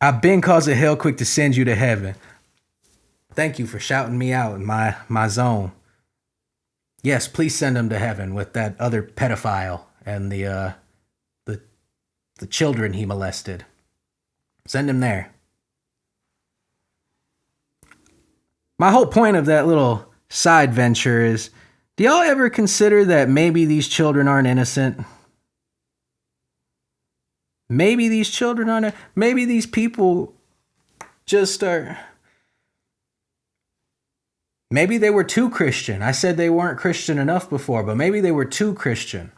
I've been causing hell quick to send you to heaven. Thank you for shouting me out in my zone. Yes, please send him to heaven with that other pedophile and the children he molested. Send him there. My whole point of that little side venture is, do y'all ever consider that maybe these children aren't innocent? Maybe these children aren't. Maybe these people just are. Maybe they were too Christian. I said they weren't Christian enough before, but maybe they were too Christian.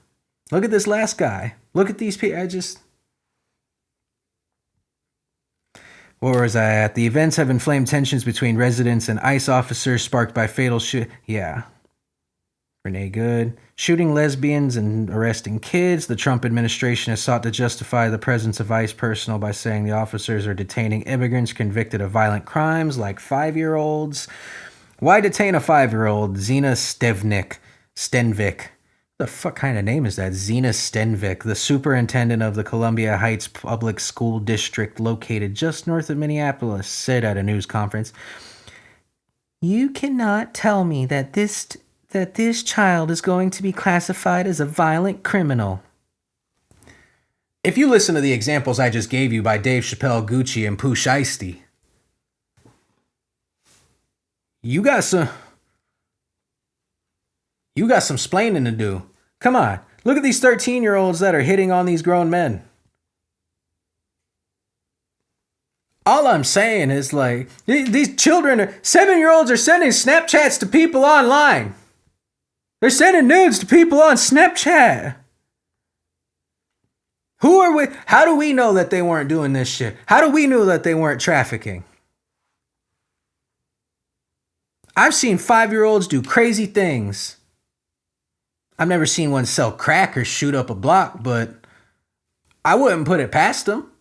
Look at this last guy. Look at these people. Where was I at? The events have inflamed tensions between residents and ICE officers, sparked by fatal Yeah. Renee Good. Shooting lesbians and arresting kids. The Trump administration has sought to justify the presence of ICE personnel by saying the officers are detaining immigrants convicted of violent crimes like 5-year-olds. Why detain a 5-year-old? Zena Stenvik. The fuck kind of name is that? Zena Stenvik, the superintendent of the Columbia Heights Public School District located just north of Minneapolis, said at a news conference, "You cannot tell me that this child is going to be classified as a violent criminal." If you listen to the examples I just gave you by Dave Chappelle, Gucci, and Pooh Shiesty, You got some splaining to do. Come on. Look at these 13-year-olds that are hitting on these grown men. All I'm saying is, like, these children, 7-year-olds are sending Snapchats to people online. They're sending nudes to people on Snapchat. Who are we? How do we know that they weren't doing this shit? How do we know that they weren't trafficking? I've seen 5-year-olds do crazy things. I've never seen one sell crack or shoot up a block, but I wouldn't put it past them.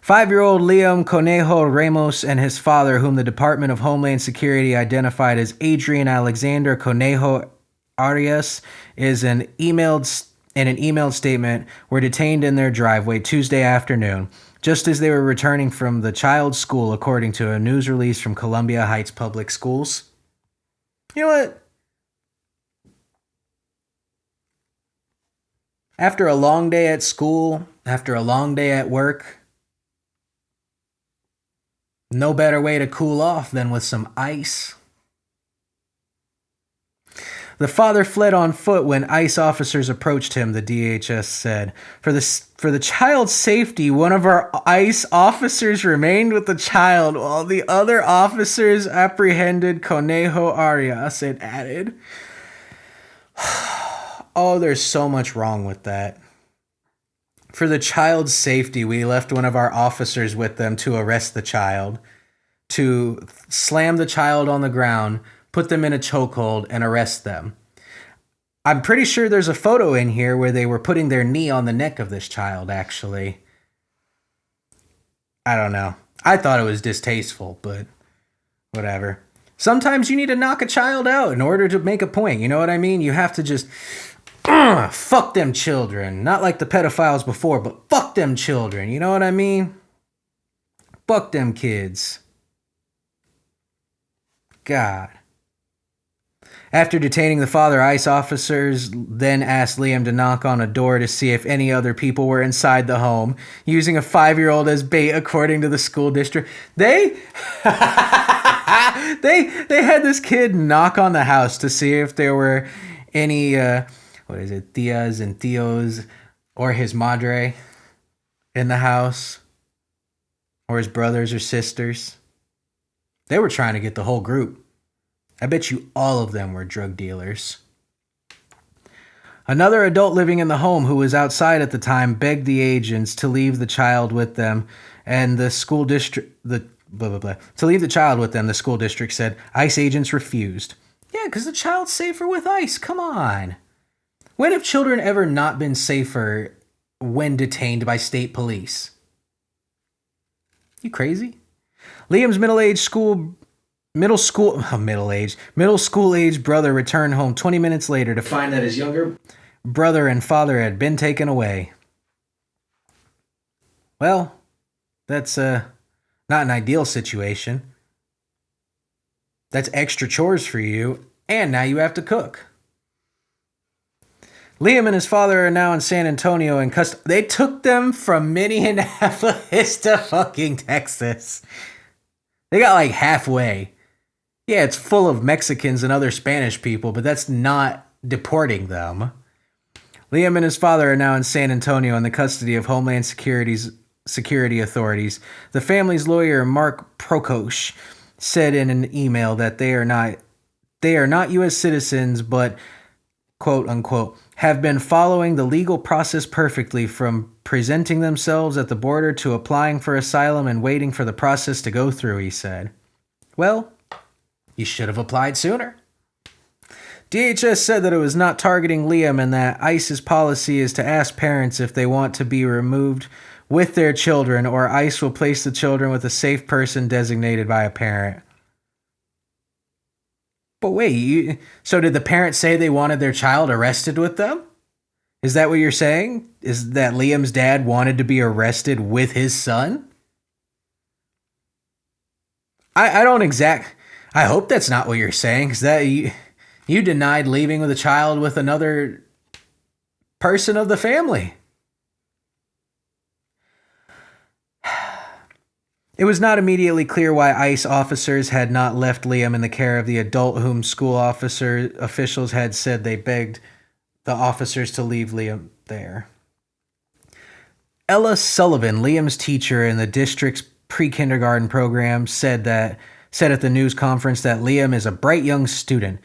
5-year-old Liam Conejo Ramos and his father, whom the Department of Homeland Security identified as Adrian Alexander Conejo Arias, in an emailed statement, were detained in their driveway Tuesday afternoon, just as they were returning from the child's school, according to a news release from Columbia Heights Public Schools. You know what? After a long day at school, after a long day at work, no better way to cool off than with some ice. The father fled on foot when ICE officers approached him, the DHS said. For the child's safety, one of our ICE officers remained with the child while the other officers apprehended Conejo Arias, it added. Oh, there's so much wrong with that. For the child's safety, we left one of our officers with them to arrest the child, to slam the child on the ground, put them in a chokehold, and arrest them. I'm pretty sure there's a photo in here where they were putting their knee on the neck of this child, actually. I don't know. I thought it was distasteful, but whatever. Sometimes you need to knock a child out in order to make a point, you know what I mean? You have to just... fuck them children. Not like the pedophiles before, but fuck them children. You know what I mean? Fuck them kids. God. After detaining the father, ICE officers then asked Liam to knock on a door to see if any other people were inside the home, using a 5-year-old as bait, according to the school district. They had this kid knock on the house to see if there were any, tias and tios, or his madre in the house, or his brothers or sisters. They were trying to get the whole group. I bet you all of them were drug dealers. Another adult living in the home who was outside at the time begged the agents to leave the child with them, and the school district, to leave the child with them, the school district said. ICE agents refused. Yeah, because the child's safer with ICE. Come on. When have children ever not been safer when detained by state police? You crazy? Liam's middle school age brother returned home 20 minutes later to find that his younger brother and father had been taken away. Well, that's not an ideal situation. That's extra chores for you, and now you have to cook. Liam and his father are now in San Antonio in custody. They took them from Minneapolis to fucking Texas. They got like halfway. Yeah, it's full of Mexicans and other Spanish people, but that's not deporting them. Liam and his father are now in San Antonio in the custody of Homeland Security authorities. The family's lawyer, Mark Prokosh, said in an email that they are not U.S. citizens, but, quote unquote, have been following the legal process perfectly, from presenting themselves at the border to applying for asylum and waiting for the process to go through, he said. Well, you should have applied sooner. DHS said that it was not targeting Liam and that ICE's policy is to ask parents if they want to be removed with their children, or ICE will place the children with a safe person designated by a parent. But wait, so did the parents say they wanted their child arrested with them? Is that what you're saying? Is that Liam's dad wanted to be arrested with his son? I hope that's not what you're saying, because that you denied leaving with a child with another person of the family. It was not immediately clear why ICE officers had not left Liam in the care of the adult whom school officials had said they begged the officers to leave Liam there. Ella Sullivan, Liam's teacher in the district's pre-kindergarten program, said at the news conference that Liam is a bright young student.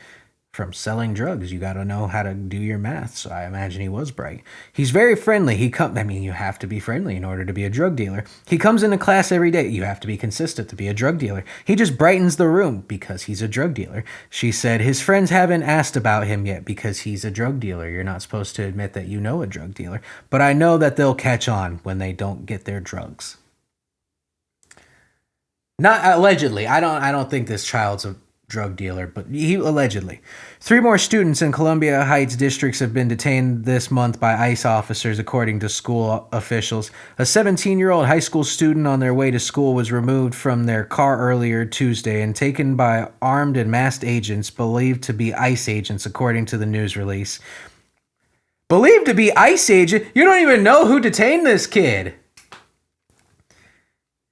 From selling drugs, you got to know how to do your math, so I imagine he was bright. He's very friendly. You have to be friendly in order to be a drug dealer. He comes into class every day. You have to be consistent to be a drug dealer. He just brightens the room because he's a drug dealer. She said his friends haven't asked about him yet because he's a drug dealer. You're not supposed to admit that you know a drug dealer, but I know that they'll catch on when they don't get their drugs. Not allegedly. I don't think this child's a drug dealer, but he allegedly. 3 more students in Columbia Heights districts have been detained this month by ICE officers, according to school officials. A 17-year-old high school student on their way to school was removed from their car earlier Tuesday and taken by armed and masked agents believed to be ICE agents, according to the news release. Believed to be ICE agent? You don't even know who detained this kid.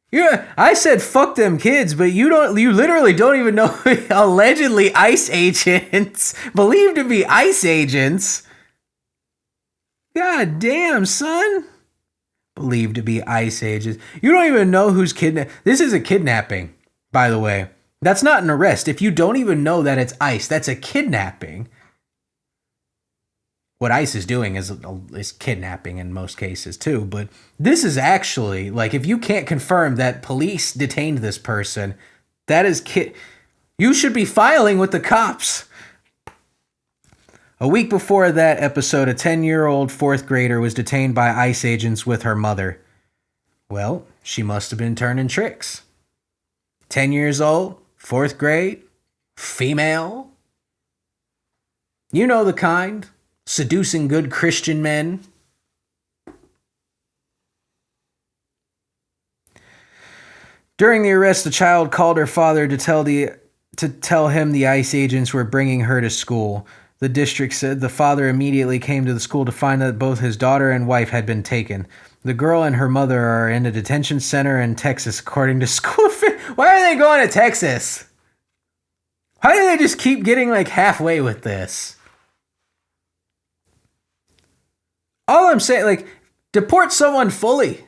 Yeah, I said fuck them kids, but you literally don't even know allegedly ICE agents, believed to be ICE agents. God damn, son. Believed to be ICE agents. You don't even know who's kidnapped. This is a kidnapping, by the way. That's not an arrest. If you don't even know that it's ICE, that's a kidnapping. What ICE is doing is kidnapping in most cases too, but this is actually, like, if you can't confirm that police detained this person, that is you should be filing with the cops. A week before that episode, a 10-year-old 4th grader was detained by ICE agents with her mother. Well, she must have been turning tricks. 10 years old, 4th grade, female. You know the kind. Seducing good Christian men. During the arrest, the child called her father to tell him the ICE agents were bringing her to school. The district said the father immediately came to the school to find that both his daughter and wife had been taken. The girl and her mother are in a detention center in Texas, according to school. Why are they going to Texas? Why do they just keep getting like halfway with this? All I'm saying, like, deport someone fully.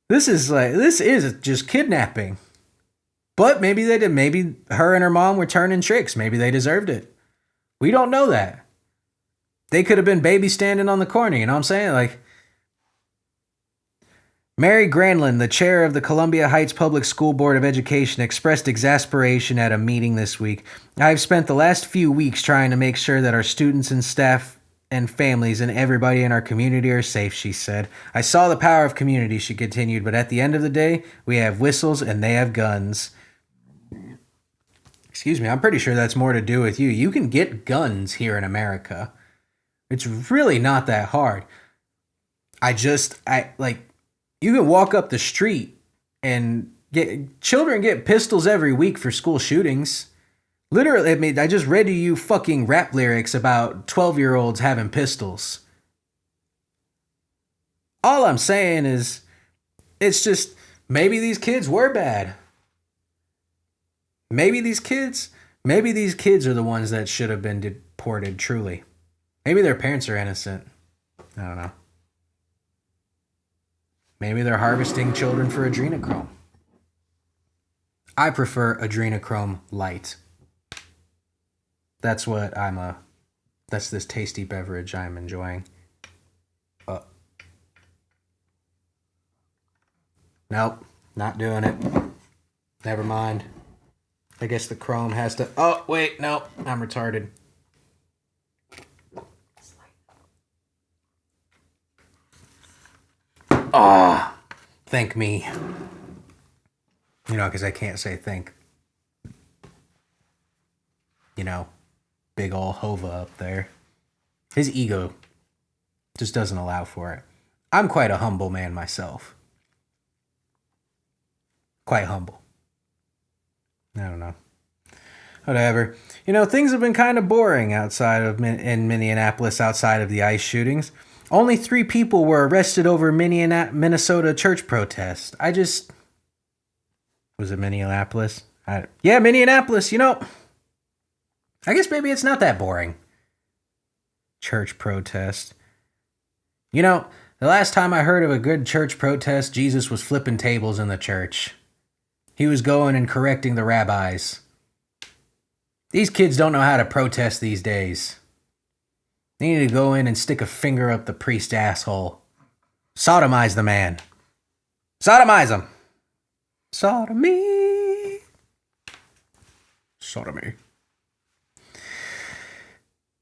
This is just kidnapping. But maybe they did. Maybe her and her mom were turning tricks. Maybe they deserved it. We don't know that. They could have been baby standing on the corner, you know what I'm saying? Like, Mary Granlund, the chair of the Columbia Heights Public School Board of Education, expressed exasperation at a meeting this week. I've spent the last few weeks trying to make sure that our students and staff and families and everybody in our community are safe, she said. I saw the power of community, she continued, but at the end of the day, we have whistles and they have guns. Excuse me, I'm pretty sure that's more to do with you. You can get guns here in America. It's really not that hard. You can walk up the street and children get pistols every week for school shootings. Literally, I mean, I just read to you fucking rap lyrics about 12-year-olds having pistols. All I'm saying is, it's just, maybe these kids were bad. Maybe these kids are the ones that should have been deported, truly. Maybe their parents are innocent. I don't know. Maybe they're harvesting children for adrenochrome. I prefer adrenochrome light. That's this tasty beverage I'm enjoying. Nope, not doing it. Never mind. I guess the chrome has to... Oh, wait, no, I'm retarded. Oh, thank me. You know, because I can't say thank. You know, big ol' Hova up there. His ego just doesn't allow for it. I'm quite a humble man myself. Quite humble. I don't know. Whatever. You know, things have been kind of boring in Minneapolis outside of the ICE shootings. Only 3 people were arrested over Minnesota church protest. Was it Minneapolis? Yeah, Minneapolis. I guess maybe it's not that boring. Church protest. The last time I heard of a good church protest, Jesus was flipping tables in the church. He was going and correcting the rabbis. These kids don't know how to protest these days. They need to go in and stick a finger up the priest's asshole. Sodomize the man. Sodomize him. Sodomy.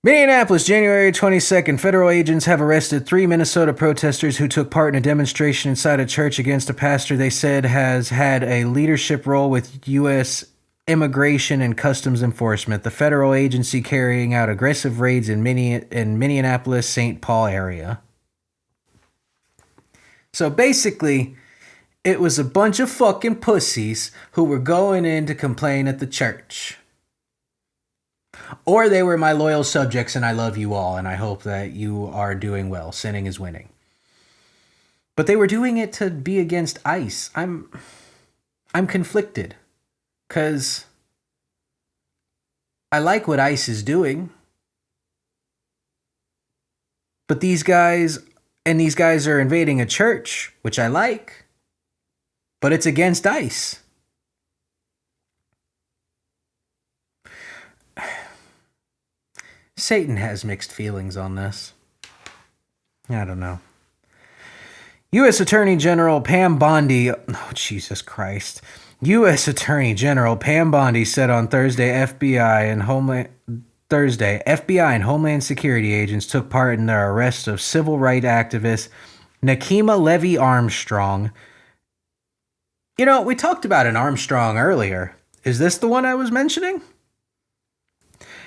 Minneapolis, January 22nd. Federal agents have arrested 3 Minnesota protesters who took part in a demonstration inside a church against a pastor they said has had a leadership role with U.S. Immigration and Customs Enforcement, the federal agency carrying out aggressive raids in Minneapolis, St. Paul area. So basically, it was a bunch of fucking pussies who were going in to complain at the church. Or they were my loyal subjects and I love you all and I hope that you are doing well. Sinning is winning. But they were doing it to be against ICE. I'm conflicted. Because I like what ICE is doing. But these guys are invading a church, which I like. But it's against ICE. Satan has mixed feelings on this. I don't know. U.S. Attorney General Pam Bondi... Oh, Jesus Christ. U.S. Attorney General Pam Bondi said on Thursday FBI and Homeland Security agents took part in the arrest of civil rights activist Nakima Levy Armstrong. We talked about an Armstrong earlier. Is this the one I was mentioning?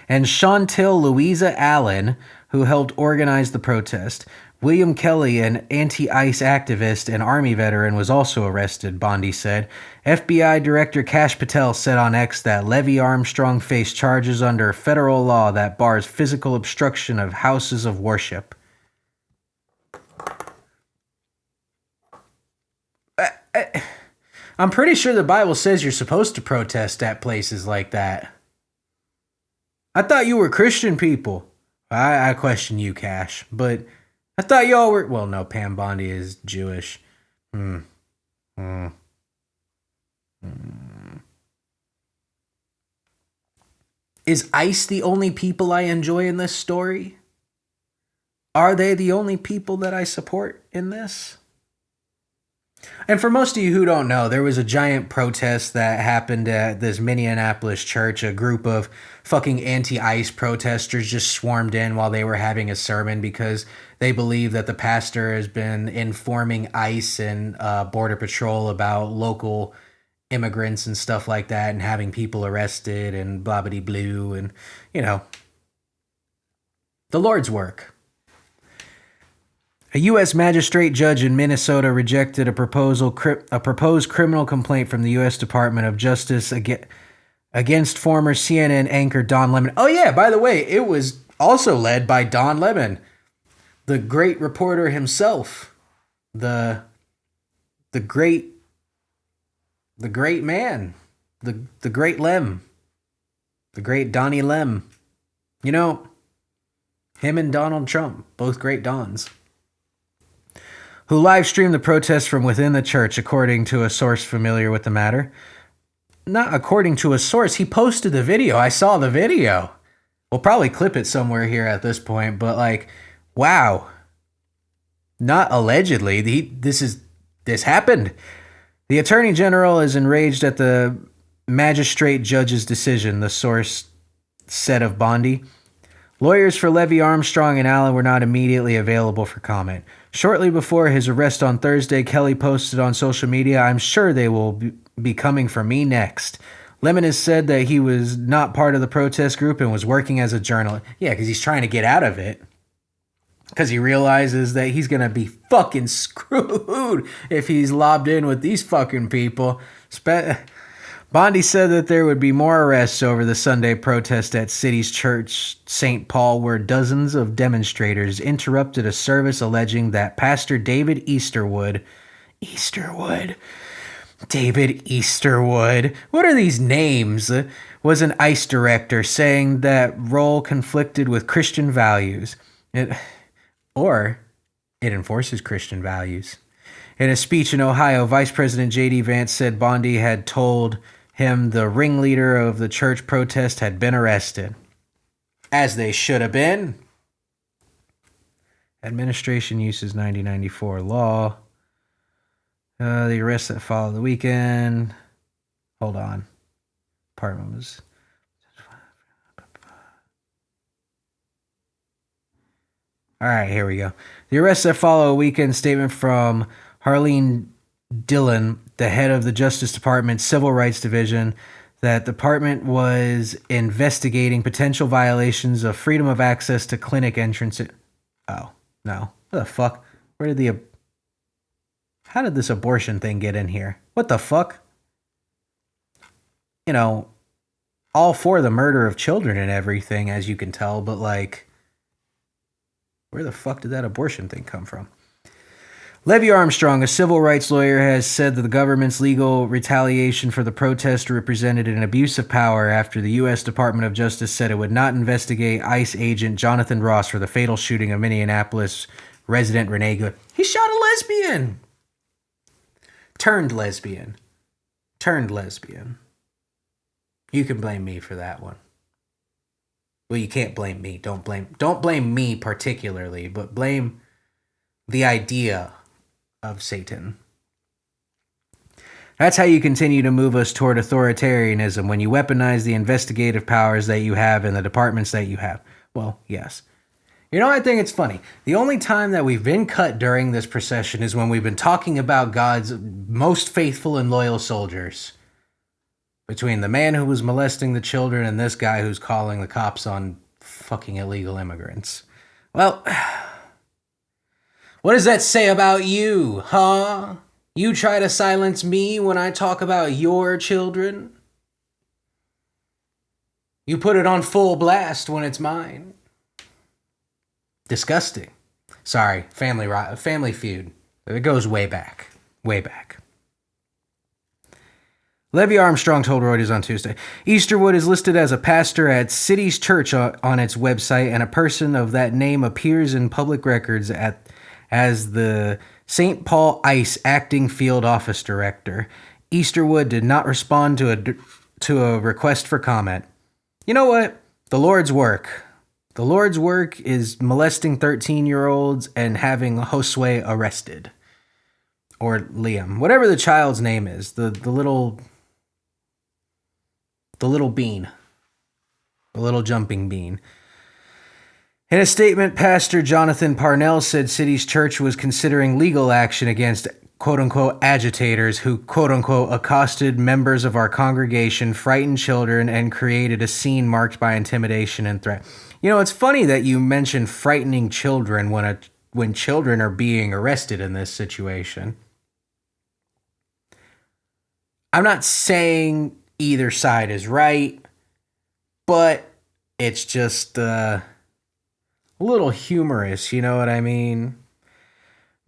And Chantel Louisa Allen, who helped organize the protest. William Kelly, an anti-ICE activist and Army veteran, was also arrested, Bondi said. FBI Director Kash Patel said on X that Levy Armstrong faced charges under federal law that bars physical obstruction of houses of worship. I'm pretty sure the Bible says you're supposed to protest at places like that. I thought you were Christian people. I question you, Cash, but I thought y'all were... Well, no, Pam Bondi is Jewish. Is ICE the only people I enjoy in this story? Are they the only people that I support in this? And for most of you who don't know, there was a giant protest that happened at this Minneapolis church. A group of fucking anti-ICE protesters just swarmed in while they were having a sermon because they believe that the pastor has been informing ICE and Border Patrol about local immigrants and stuff like that and having people arrested and blah-biddy-blue and, the Lord's work. A U.S. magistrate judge in Minnesota rejected a proposed criminal complaint from the U.S. Department of Justice against former CNN anchor Don Lemon. Oh yeah, by the way, it was also led by Don Lemon, the great reporter himself, the great man, the great Lem, the great Donnie Lem. Him and Donald Trump, both great Dons. Who live-streamed the protest from within the church, according to a source familiar with the matter. Not according to a source, he posted the video. I saw the video. We'll probably clip it somewhere here at this point, but wow. Not allegedly. This happened. The Attorney General is enraged at the magistrate judge's decision, the source said of Bondi. Lawyers for Levy Armstrong and Allen were not immediately available for comment. Shortly before his arrest on Thursday, Kelly posted on social media, "I'm sure they will be coming for me next." Lemon has said that he was not part of the protest group and was working as a journalist. Yeah, because he's trying to get out of it. Because he realizes that he's going to be fucking screwed if he's lobbed in with these fucking people. Bondi said that there would be more arrests over the Sunday protest at City's Church, St. Paul, where dozens of demonstrators interrupted a service alleging that Pastor David Easterwood, David Easterwood, what are these names? Was an ICE director, saying that role conflicted with Christian values. It enforces Christian values. In a speech in Ohio, Vice President J.D. Vance said Bondi had told him the ringleader of the church protest had been arrested. As they should have been. Administration uses 1994 law. The arrests that followed the weekend. Hold on. Department was... All right, here we go. The arrests that follow a weekend statement from Harleen Dillon, the head of the Justice Department's Civil Rights Division, that the department was investigating potential violations of freedom of access to clinic entrance. Oh, no. What the fuck? How did this abortion thing get in here? What the fuck? You know, all for the murder of children and everything, as you can tell, but like, where the fuck did that abortion thing come from? Levy Armstrong, a civil rights lawyer, has said that the government's legal retaliation for the protest represented an abuse of power after the U.S. Department of Justice said it would not investigate ICE agent Jonathan Ross for the fatal shooting of Minneapolis resident Renee Good. He shot a lesbian! Turned lesbian. You can blame me for that one. Well, you can't blame me. Don't blame me particularly, but blame the idea of Satan. That's how you continue to move us toward authoritarianism, when you weaponize the investigative powers that you have and the departments that you have. Well, yes. You know, I think it's funny. The only time that we've been cut during this procession is when we've been talking about God's most faithful and loyal soldiers. Between the man who was molesting the children and this guy who's calling the cops on fucking illegal immigrants. Well, what does that say about you, huh? You try to silence me when I talk about your children? You put it on full blast when it's mine. Disgusting. Sorry, Family Feud. It goes way back. Levy Armstrong told Reuters on Tuesday, Easterwood is listed as a pastor at City's Church on its website, and a person of that name appears in public records as the St. Paul ICE acting field office director. Easterwood did not respond to a request for comment. You know what? The Lord's work. The Lord's work is molesting 13-year-olds and having Josue arrested. Or Liam. Whatever the child's name is. The little bean. The little jumping bean. In a statement, Pastor Jonathan Parnell said City's Church was considering legal action against quote-unquote agitators who quote-unquote accosted members of our congregation, frightened children, and created a scene marked by intimidation and threat. You know, it's funny that you mention frightening children when children are being arrested in this situation. I'm not saying either side is right, but it's just a little humorous, you know what I mean?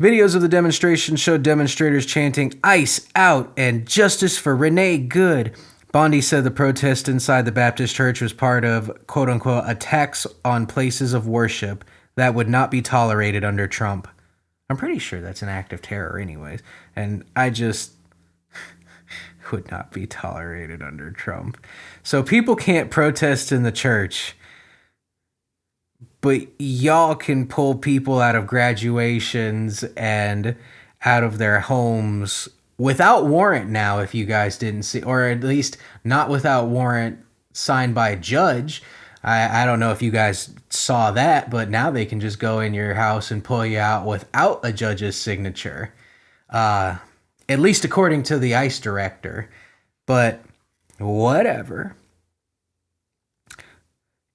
Videos of the demonstration showed demonstrators chanting "ICE out" and "Justice for Renee Good." Bondi said the protest inside the Baptist church was part of, quote-unquote, attacks on places of worship that would not be tolerated under Trump. I'm pretty sure that's an act of terror anyways, and I just would not be tolerated under Trump. So people can't protest in the church, but y'all can pull people out of graduations and out of their homes without warrant now, if you guys didn't see, or at least not without warrant signed by a judge. I don't know if you guys saw that, but now they can just go in your house and pull you out without a judge's signature. At least according to the ICE director. But whatever.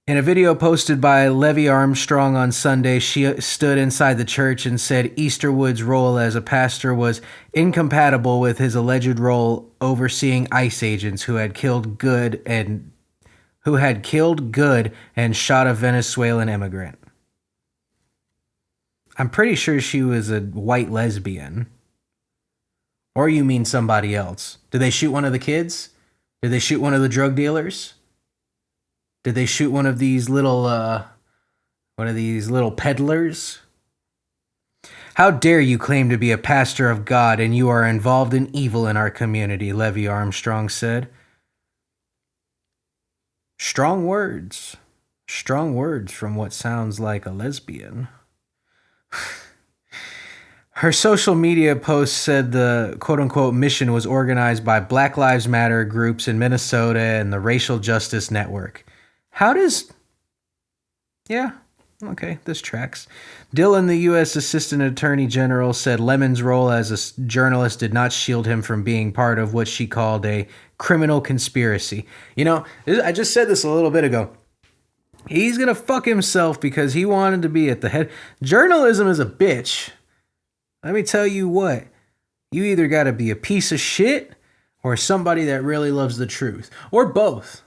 In a video posted by Levy Armstrong on Sunday, she stood inside the church and said Easterwood's role as a pastor was incompatible with his alleged role overseeing ICE agents who had killed Good and shot a Venezuelan immigrant. I'm pretty sure she was a white lesbian. Or you mean somebody else. Did they shoot one of the kids? Did they shoot one of the drug dealers? Did they shoot one of these little peddlers? How dare you claim to be a pastor of God and you are involved in evil in our community, Levy Armstrong said. Strong words. Strong words from what sounds like a lesbian. Her social media post said the quote-unquote mission was organized by Black Lives Matter groups in Minnesota and the Racial Justice Network. This tracks. Dillon, the U.S. Assistant Attorney General, said Lemon's role as a journalist did not shield him from being part of what she called a criminal conspiracy. You know, I just said this a little bit ago. He's going to fuck himself because he wanted to be at the head. Journalism is a bitch. Let me tell you what. You either got to be a piece of shit or somebody that really loves the truth. Or both.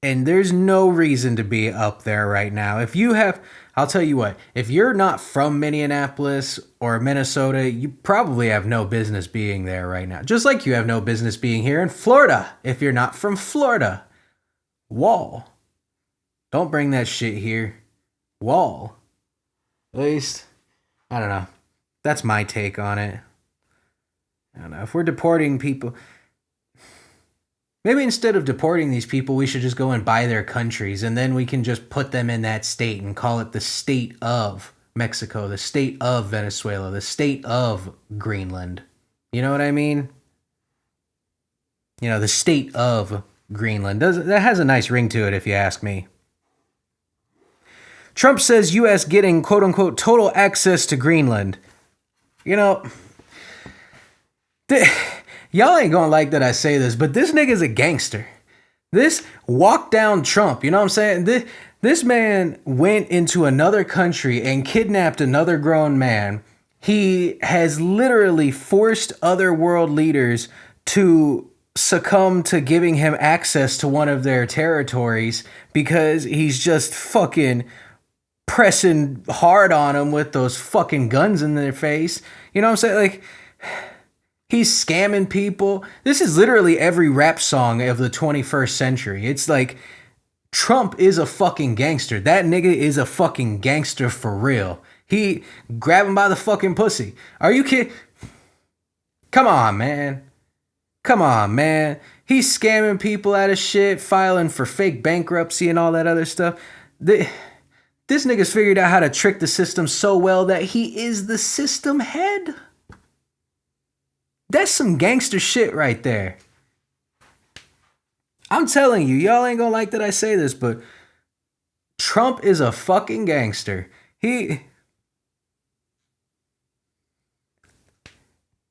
And there's no reason to be up there right now. I'll tell you what, if you're not from Minneapolis or Minnesota, you probably have no business being there right now. Just like you have no business being here in Florida if you're not from Florida. Wall. Don't bring that shit here. Wall. At least, I don't know. That's my take on it. I don't know. If we're deporting people, maybe instead of deporting these people, we should just go and buy their countries, and then we can just put them in that state and call it the state of Mexico, the state of Venezuela, the state of Greenland. You know what I mean? You know, the state of Greenland. That has a nice ring to it, if you ask me. Trump says U.S. getting, quote-unquote, total access to Greenland. You know, y'all ain't gonna like that I say this, but this nigga's a gangster. This walk down Trump, you know what I'm saying? This man went into another country and kidnapped another grown man. He has literally forced other world leaders to succumb to giving him access to one of their territories because he's just fucking pressing hard on them with those fucking guns in their face. You know what I'm saying? Like, he's scamming people. This is literally every rap song of the 21st century. It's like, Trump is a fucking gangster. That nigga is a fucking gangster for real. He grab him by the fucking pussy. Are you kidding? Come on, man. Come on, man. He's scamming people out of shit, filing for fake bankruptcy and all that other stuff. This nigga's figured out how to trick the system so well that he is the system head. That's some gangster shit right there. I'm telling you, y'all ain't gonna like that I say this, but Trump is a fucking gangster. He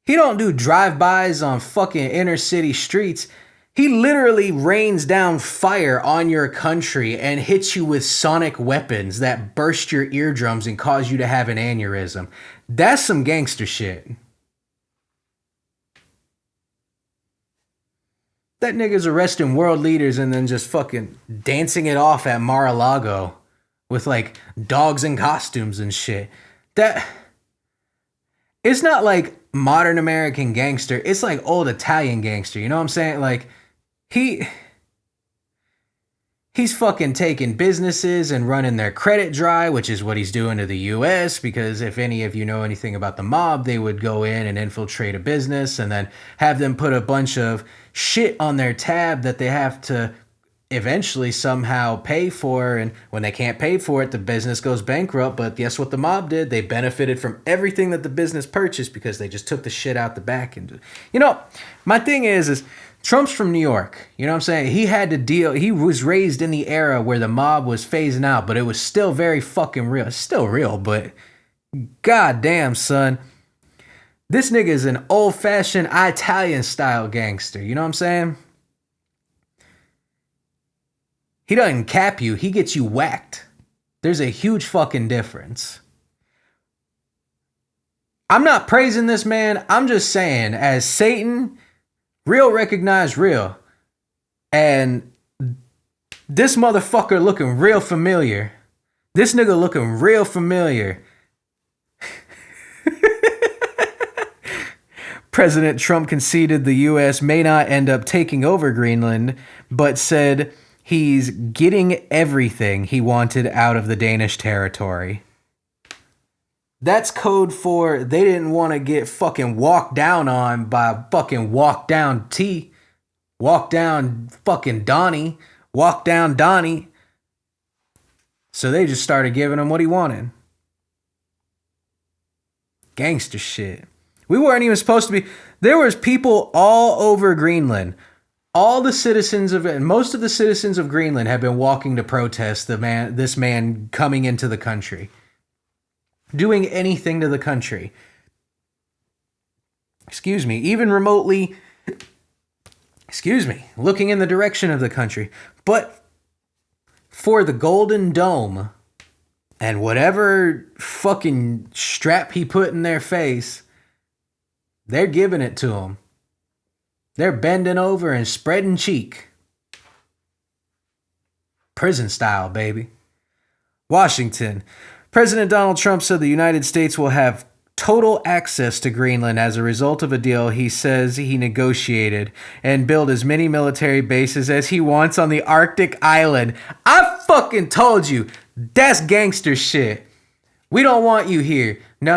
don't do drive-bys on fucking inner city streets. He literally rains down fire on your country and hits you with sonic weapons that burst your eardrums and cause you to have an aneurysm. That's some gangster shit. That nigga's arresting world leaders and then just fucking dancing it off at Mar-a-Lago with like dogs in costumes and shit. It's not like modern American gangster. It's like old Italian gangster. You know what I'm saying? Like, he's fucking taking businesses and running their credit dry, which is what he's doing to the U.S. Because if any of you know anything about the mob, they would go in and infiltrate a business and then have them put a bunch of shit on their tab that they have to eventually somehow pay for. And when they can't pay for it, the business goes bankrupt. But guess what the mob did? They benefited from everything that the business purchased because they just took the shit out the back. And, you know, my thing is Trump's from New York. You know what I'm saying? He had to deal. He was raised in the era where the mob was phasing out, but it was still very fucking real. It's still real, but goddamn, son. This nigga is an old-fashioned Italian-style gangster. You know what I'm saying? He doesn't cap you, he gets you whacked. There's a huge fucking difference. I'm not praising this man. I'm just saying, as Satan, real recognize real. And this motherfucker looking real familiar. This nigga looking real familiar. President Trump conceded the U.S. may not end up taking over Greenland, but said he's getting everything he wanted out of the Danish territory. That's code for they didn't want to get fucking walked down on by fucking walk down T. Walk down fucking Donnie. Walk down Donnie. So they just started giving him what he wanted. Gangster shit. We weren't even supposed to be. There was people all over Greenland. All the citizens of it, most of the citizens of Greenland have been walking to protest this man coming into the country. Doing anything to the country. Excuse me. Even remotely, looking in the direction of the country. But for the Golden Dome and whatever fucking strap he put in their face, they're giving it to him. They're bending over and spreading cheek. Prison style, baby. Washington. President Donald Trump said the United States will have total access to Greenland as a result of a deal he says he negotiated and build as many military bases as he wants on the Arctic island. I fucking told you, that's gangster shit. We don't want you here. No.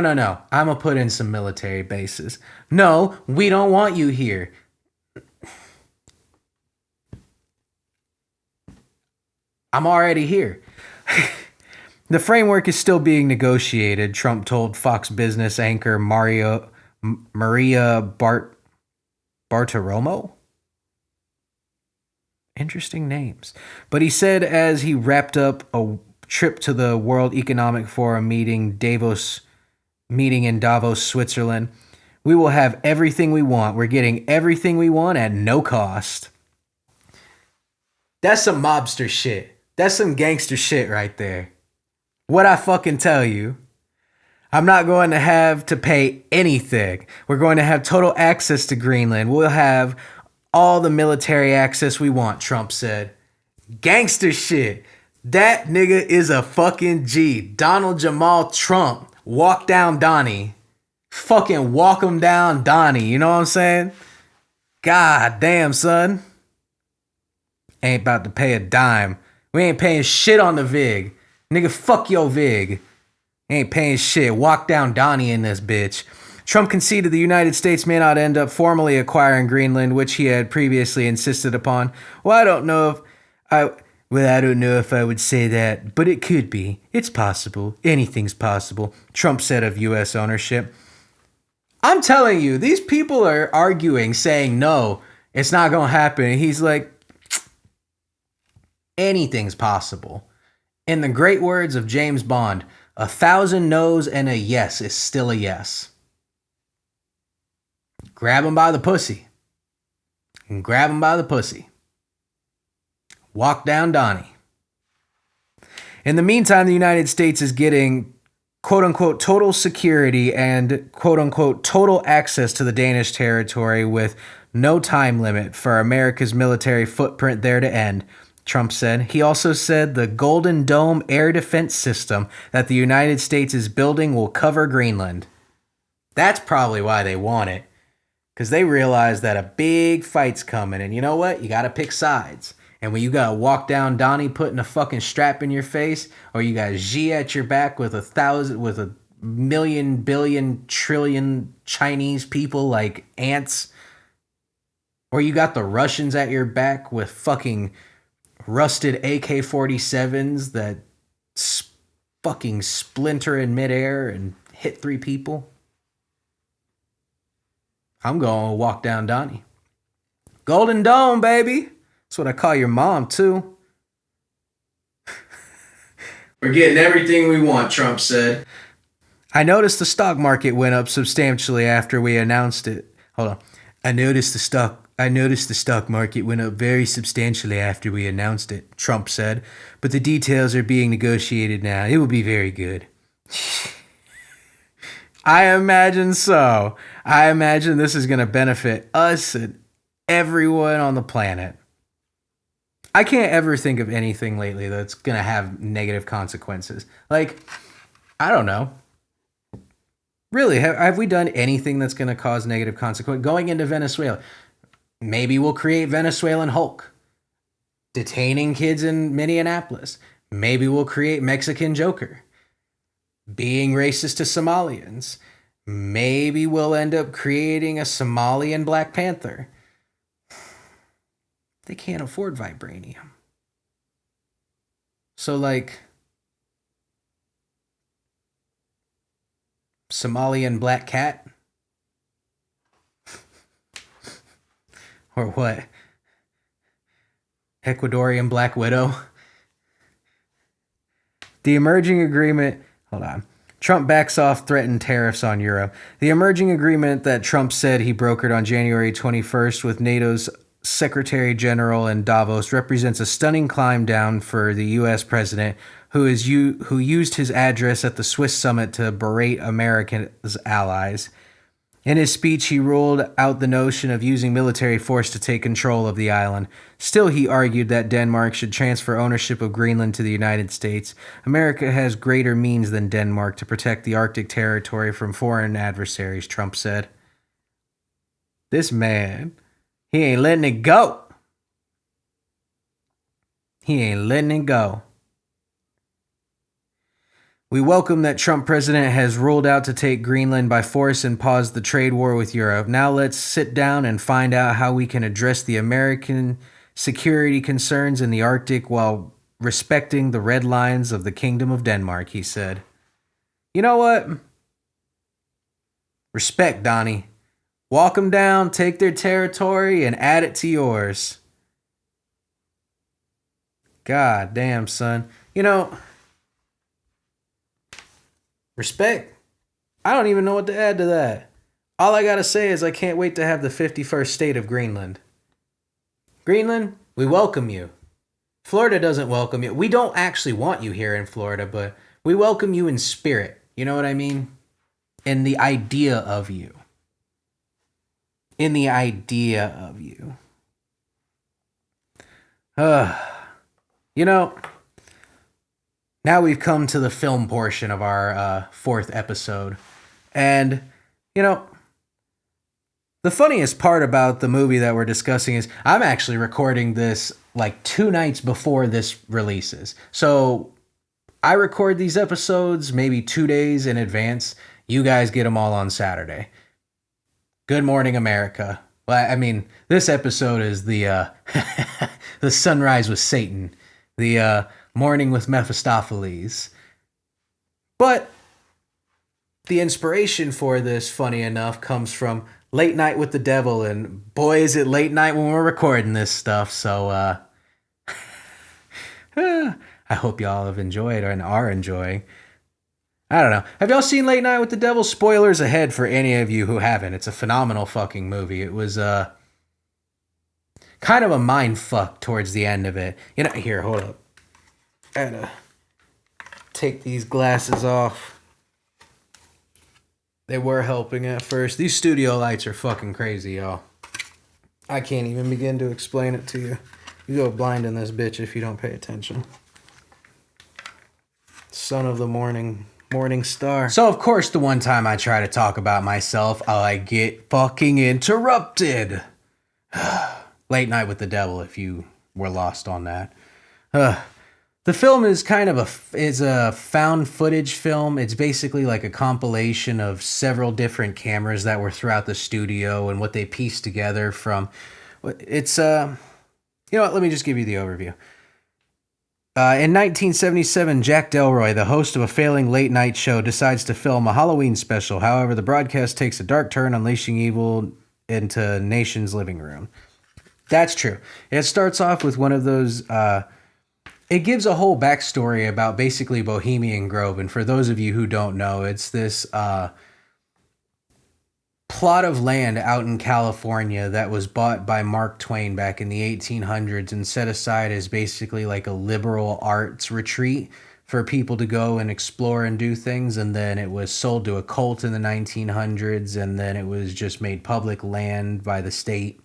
I'm going to put in some military bases. No, we don't want you here. I'm already here. The framework is still being negotiated, Trump told Fox Business anchor Maria Bartiromo. Interesting names. But he said as he wrapped up a trip to the World Economic Forum meeting in Davos, Switzerland, we will have everything we want. We're getting everything we want at no cost. That's some mobster shit. That's some gangster shit right there. What I fucking tell you. I'm not going to have to pay anything. We're going to have total access to Greenland. We'll have all the military access we want, Trump said. Gangster shit. That nigga is a fucking G. Donald Jamal Trump. Walk down Donnie. Fucking walk him down Donnie. You know what I'm saying? God damn, son. Ain't about to pay a dime. We ain't paying shit on the VIG. Nigga, fuck your VIG. Ain't paying shit. Walk down Donnie in this bitch. Trump conceded the United States may not end up formally acquiring Greenland, which he had previously insisted upon. I don't know if I would say that, but it could be. It's possible. Anything's possible, Trump said of U.S. ownership. I'm telling you, these people are arguing, saying, no, it's not going to happen. He's like, anything's possible. In the great words of James Bond, 1,000 no's and a yes is still a yes. Grab him by the pussy. And grab him by the pussy. Walk down Donnie. In the meantime, the United States is getting quote-unquote total security and quote-unquote total access to the Danish territory with no time limit for America's military footprint there to end, Trump said. He also said the Golden Dome air defense system that the United States is building will cover Greenland. That's probably why they want it. Because they realize that a big fight's coming. And you know what? You got to pick sides. And when you got to walk down Donnie putting a fucking strap in your face, or you got Xi at your back with a million, billion, trillion Chinese people like ants, or you got the Russians at your back with fucking rusted AK-47s that fucking splinter in midair and hit 3 people, I'm going to walk down Donnie. Golden Dome, baby. That's what I call your mom, too. We're getting everything we want, Trump said. I noticed the stock market went up substantially after we announced it. Hold on. I noticed the stock I noticed the stock market went up very substantially after we announced it, Trump said, but the details are being negotiated now. It will be very good. I imagine so. I imagine this is going to benefit us and everyone on the planet. I can't ever think of anything lately that's going to have negative consequences. Like, I don't know. Really, have we done anything that's going to cause negative consequences? Going into Venezuela, maybe we'll create Venezuelan Hulk. Detaining kids in Minneapolis, maybe we'll create Mexican Joker. Being racist to Somalians, maybe we'll end up creating a Somalian Black Panther. They can't afford vibranium. So, like, Somalian Black Cat? Or what? Ecuadorian Black Widow? The emerging agreement... Hold on. Trump backs off threatened tariffs on Europe. The emerging agreement that Trump said he brokered on January 21st with NATO's Secretary General in Davos represents a stunning climb down for the U.S. president, who used his address at the Swiss summit to berate America's allies. In his speech, he ruled out the notion of using military force to take control of the island. Still, he argued that Denmark should transfer ownership of Greenland to the United States. America has greater means than Denmark to protect the Arctic territory from foreign adversaries, Trump said. This man, he ain't letting it go. He ain't letting it go. We welcome that Trump president has ruled out to take Greenland by force and pause the trade war with Europe. Now let's sit down and find out how we can address the American security concerns in the Arctic while respecting the red lines of the Kingdom of Denmark, he said. You know what? Respect, Donnie. Walk them down, take their territory, and add it to yours. God damn, son. You know... Respect. I don't even know what to add to that. All I gotta say is I can't wait to have the 51st state of Greenland. Greenland, we welcome you. Florida doesn't welcome you. We don't actually want you here in Florida, but we welcome you in spirit. You know what I mean? In the idea of you. In the idea of you. You know... Now we've come to the film portion of our fourth episode. And, you know, the funniest part about the movie that we're discussing is I'm actually recording this like 2 nights before this releases. So I record these episodes maybe 2 days in advance. You guys get them all on Saturday. Good morning, America. Well, I mean, this episode is the the sunrise with Satan. The morning with Mephistopheles. But the inspiration for this, funny enough, comes from Late Night with the Devil, and boy, is it late night when we're recording this stuff, so I hope y'all have enjoyed and are enjoying. I don't know. Have y'all seen Late Night with the Devil? Spoilers ahead for any of you who haven't. It's a phenomenal fucking movie. It was kind of a mind fuck towards the end of it. You know, here, hold up. I gotta take these glasses off. They were helping at first. These studio lights are fucking crazy, y'all. I can't even begin to explain it to you. You go blind in this bitch if you don't pay attention. Son of the morning star. So, of course, the one time I try to talk about myself, I get fucking interrupted. Late Night with the Devil, if you were lost on that. The film is kind of a found footage film. It's basically like a compilation of several different cameras that were throughout the studio and what they pieced together from. It's, you know what, let me just give you the overview. In 1977, Jack Delroy, the host of a failing late-night show, decides to film a Halloween special. However, the broadcast takes a dark turn, unleashing evil into nation's living room. That's true. It starts off with one of those... It gives a whole backstory about basically Bohemian Grove, and for those of you who don't know, it's this plot of land out in California that was bought by Mark Twain back in the 1800s and set aside as basically like a liberal arts retreat for people to go and explore and do things. And then it was sold to a cult in the 1900s, and then it was just made public land by the state.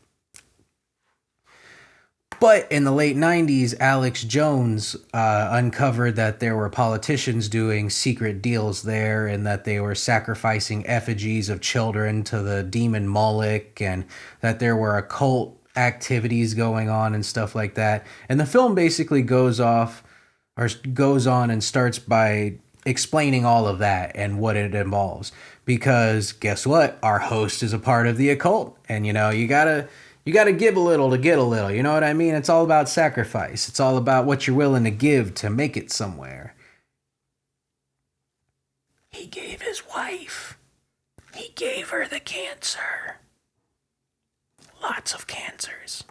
But in the late 90s, Alex Jones uncovered that there were politicians doing secret deals there, and that they were sacrificing effigies of children to the demon Moloch, and that there were occult activities going on and stuff like that. And the film basically goes on and starts by explaining all of that and what it involves. Because guess what? Our host is a part of the occult. And, you gotta give a little to get a little. You know what I mean? It's all about sacrifice. It's all about what you're willing to give to make it somewhere. He gave his wife. He gave her the cancer. Lots of cancers.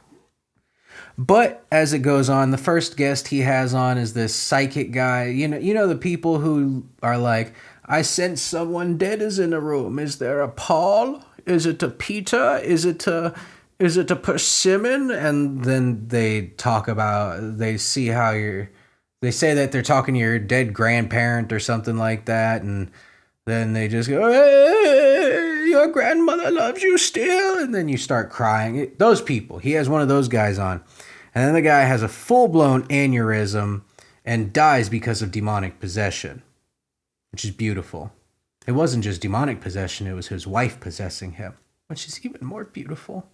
But as it goes on, the first guest he has on is this psychic guy. You know the people who are like, I sense someone dead is in the room. Is there a Paul? Is it a Peter? Is it a persimmon? And then they say that they're talking to your dead grandparent or something like that. And then they just go, hey, your grandmother loves you still. And then you start crying. Those people, he has one of those guys on. And then the guy has a full-blown aneurysm and dies because of demonic possession, which is beautiful. It wasn't just demonic possession, it was his wife possessing him, which is even more beautiful.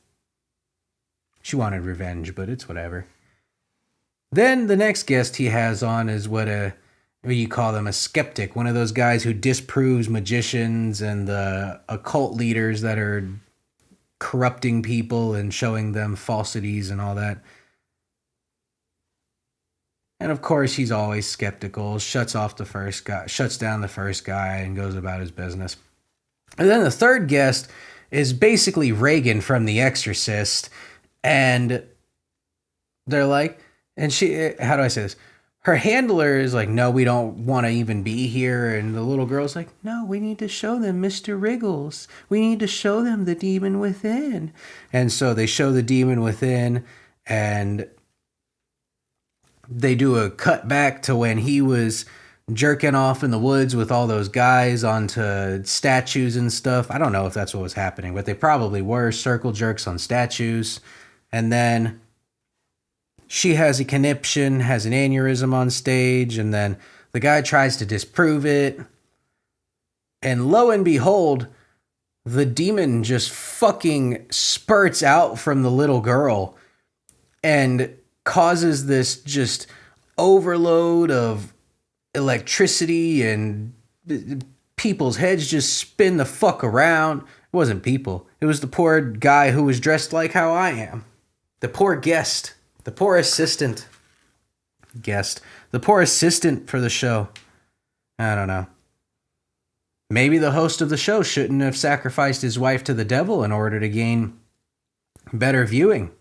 She wanted revenge, but it's whatever. Then the next guest he has on is what you call them, a skeptic, one of those guys who disproves magicians and the occult leaders that are corrupting people and showing them falsities and all that. And of course, he's always skeptical, shuts down the first guy and goes about his business. And then the third guest is basically Reagan from The Exorcist. And they're like, and she, how do I say this? Her handler is like, no, we don't want to even be here. And the little girl's like, no, we need to show them Mr. Wriggles. We need to show them the demon within. And so they show the demon within, and they do a cut back to when he was jerking off in the woods with all those guys onto statues and stuff. I don't know if that's what was happening, but they probably were circle jerks on statues. And then she has a conniption, has an aneurysm on stage, and then the guy tries to disprove it. And lo and behold, the demon just fucking spurts out from the little girl and causes this just overload of electricity, and people's heads just spin the fuck around. It wasn't people. It was the poor guy who was dressed like how I am. The poor guest. The poor assistant. The poor assistant for the show. I don't know. Maybe the host of the show shouldn't have sacrificed his wife to the devil in order to gain better viewing.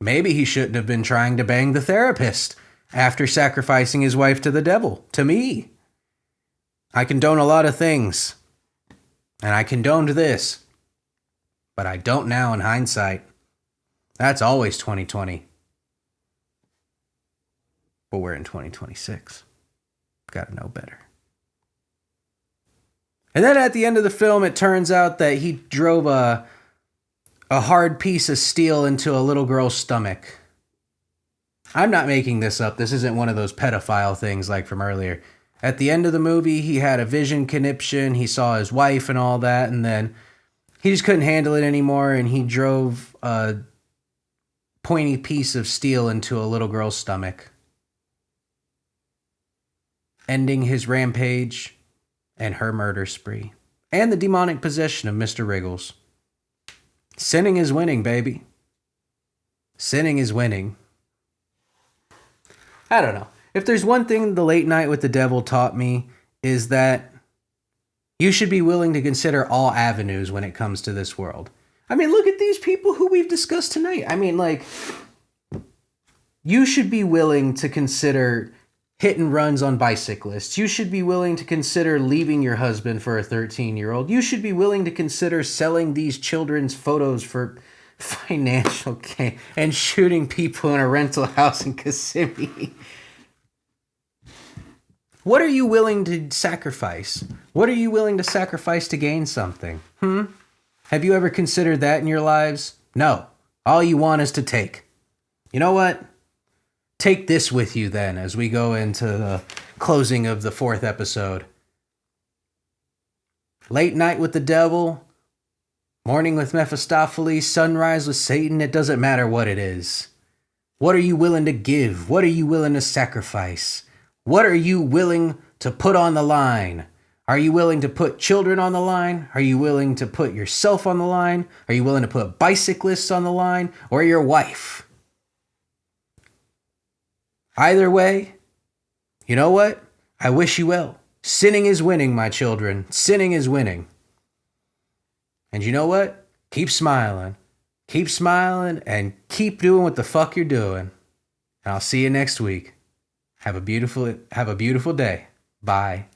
Maybe he shouldn't have been trying to bang the therapist after sacrificing his wife to the devil. To me. I condone a lot of things. And I condoned this. But I don't now in hindsight. That's always 2020. But we're in 2026. Gotta know better. And then at the end of the film, it turns out that he drove a hard piece of steel into a little girl's stomach. I'm not making this up. This isn't one of those pedophile things like from earlier. At the end of the movie, he had a vision conniption. He saw his wife and all that, and then he just couldn't handle it anymore, and he drove a pointy piece of steel into a little girl's stomach, ending his rampage and her murder spree, and the demonic possession of Mr. Wriggles. Sinning is winning, baby. Sinning is winning. I don't know. If there's one thing the Late Night with the Devil taught me, is that you should be willing to consider all avenues when it comes to this world. I mean, look at these people who we've discussed tonight. I mean, like, you should be willing to consider hit and runs on bicyclists. You should be willing to consider leaving your husband for a 13-year-old. You should be willing to consider selling these children's photos for financial gain and shooting people in a rental house in Kissimmee. What are you willing to sacrifice? What are you willing to sacrifice to gain something? Have you ever considered that in your lives? No. All you want is to take. You know what? Take this with you then as we go into the closing of the 4th episode. Late night with the devil, morning with Mephistopheles, sunrise with Satan, it doesn't matter what it is. What are you willing to give? What are you willing to sacrifice? What are you willing to put on the line? Are you willing to put children on the line? Are you willing to put yourself on the line? Are you willing to put bicyclists on the line? Or your wife? Either way, you know what? I wish you well. Sinning is winning, my children. Sinning is winning. And you know what? Keep smiling. Keep smiling and keep doing what the fuck you're doing. And I'll see you next week. Have a beautiful day. Bye.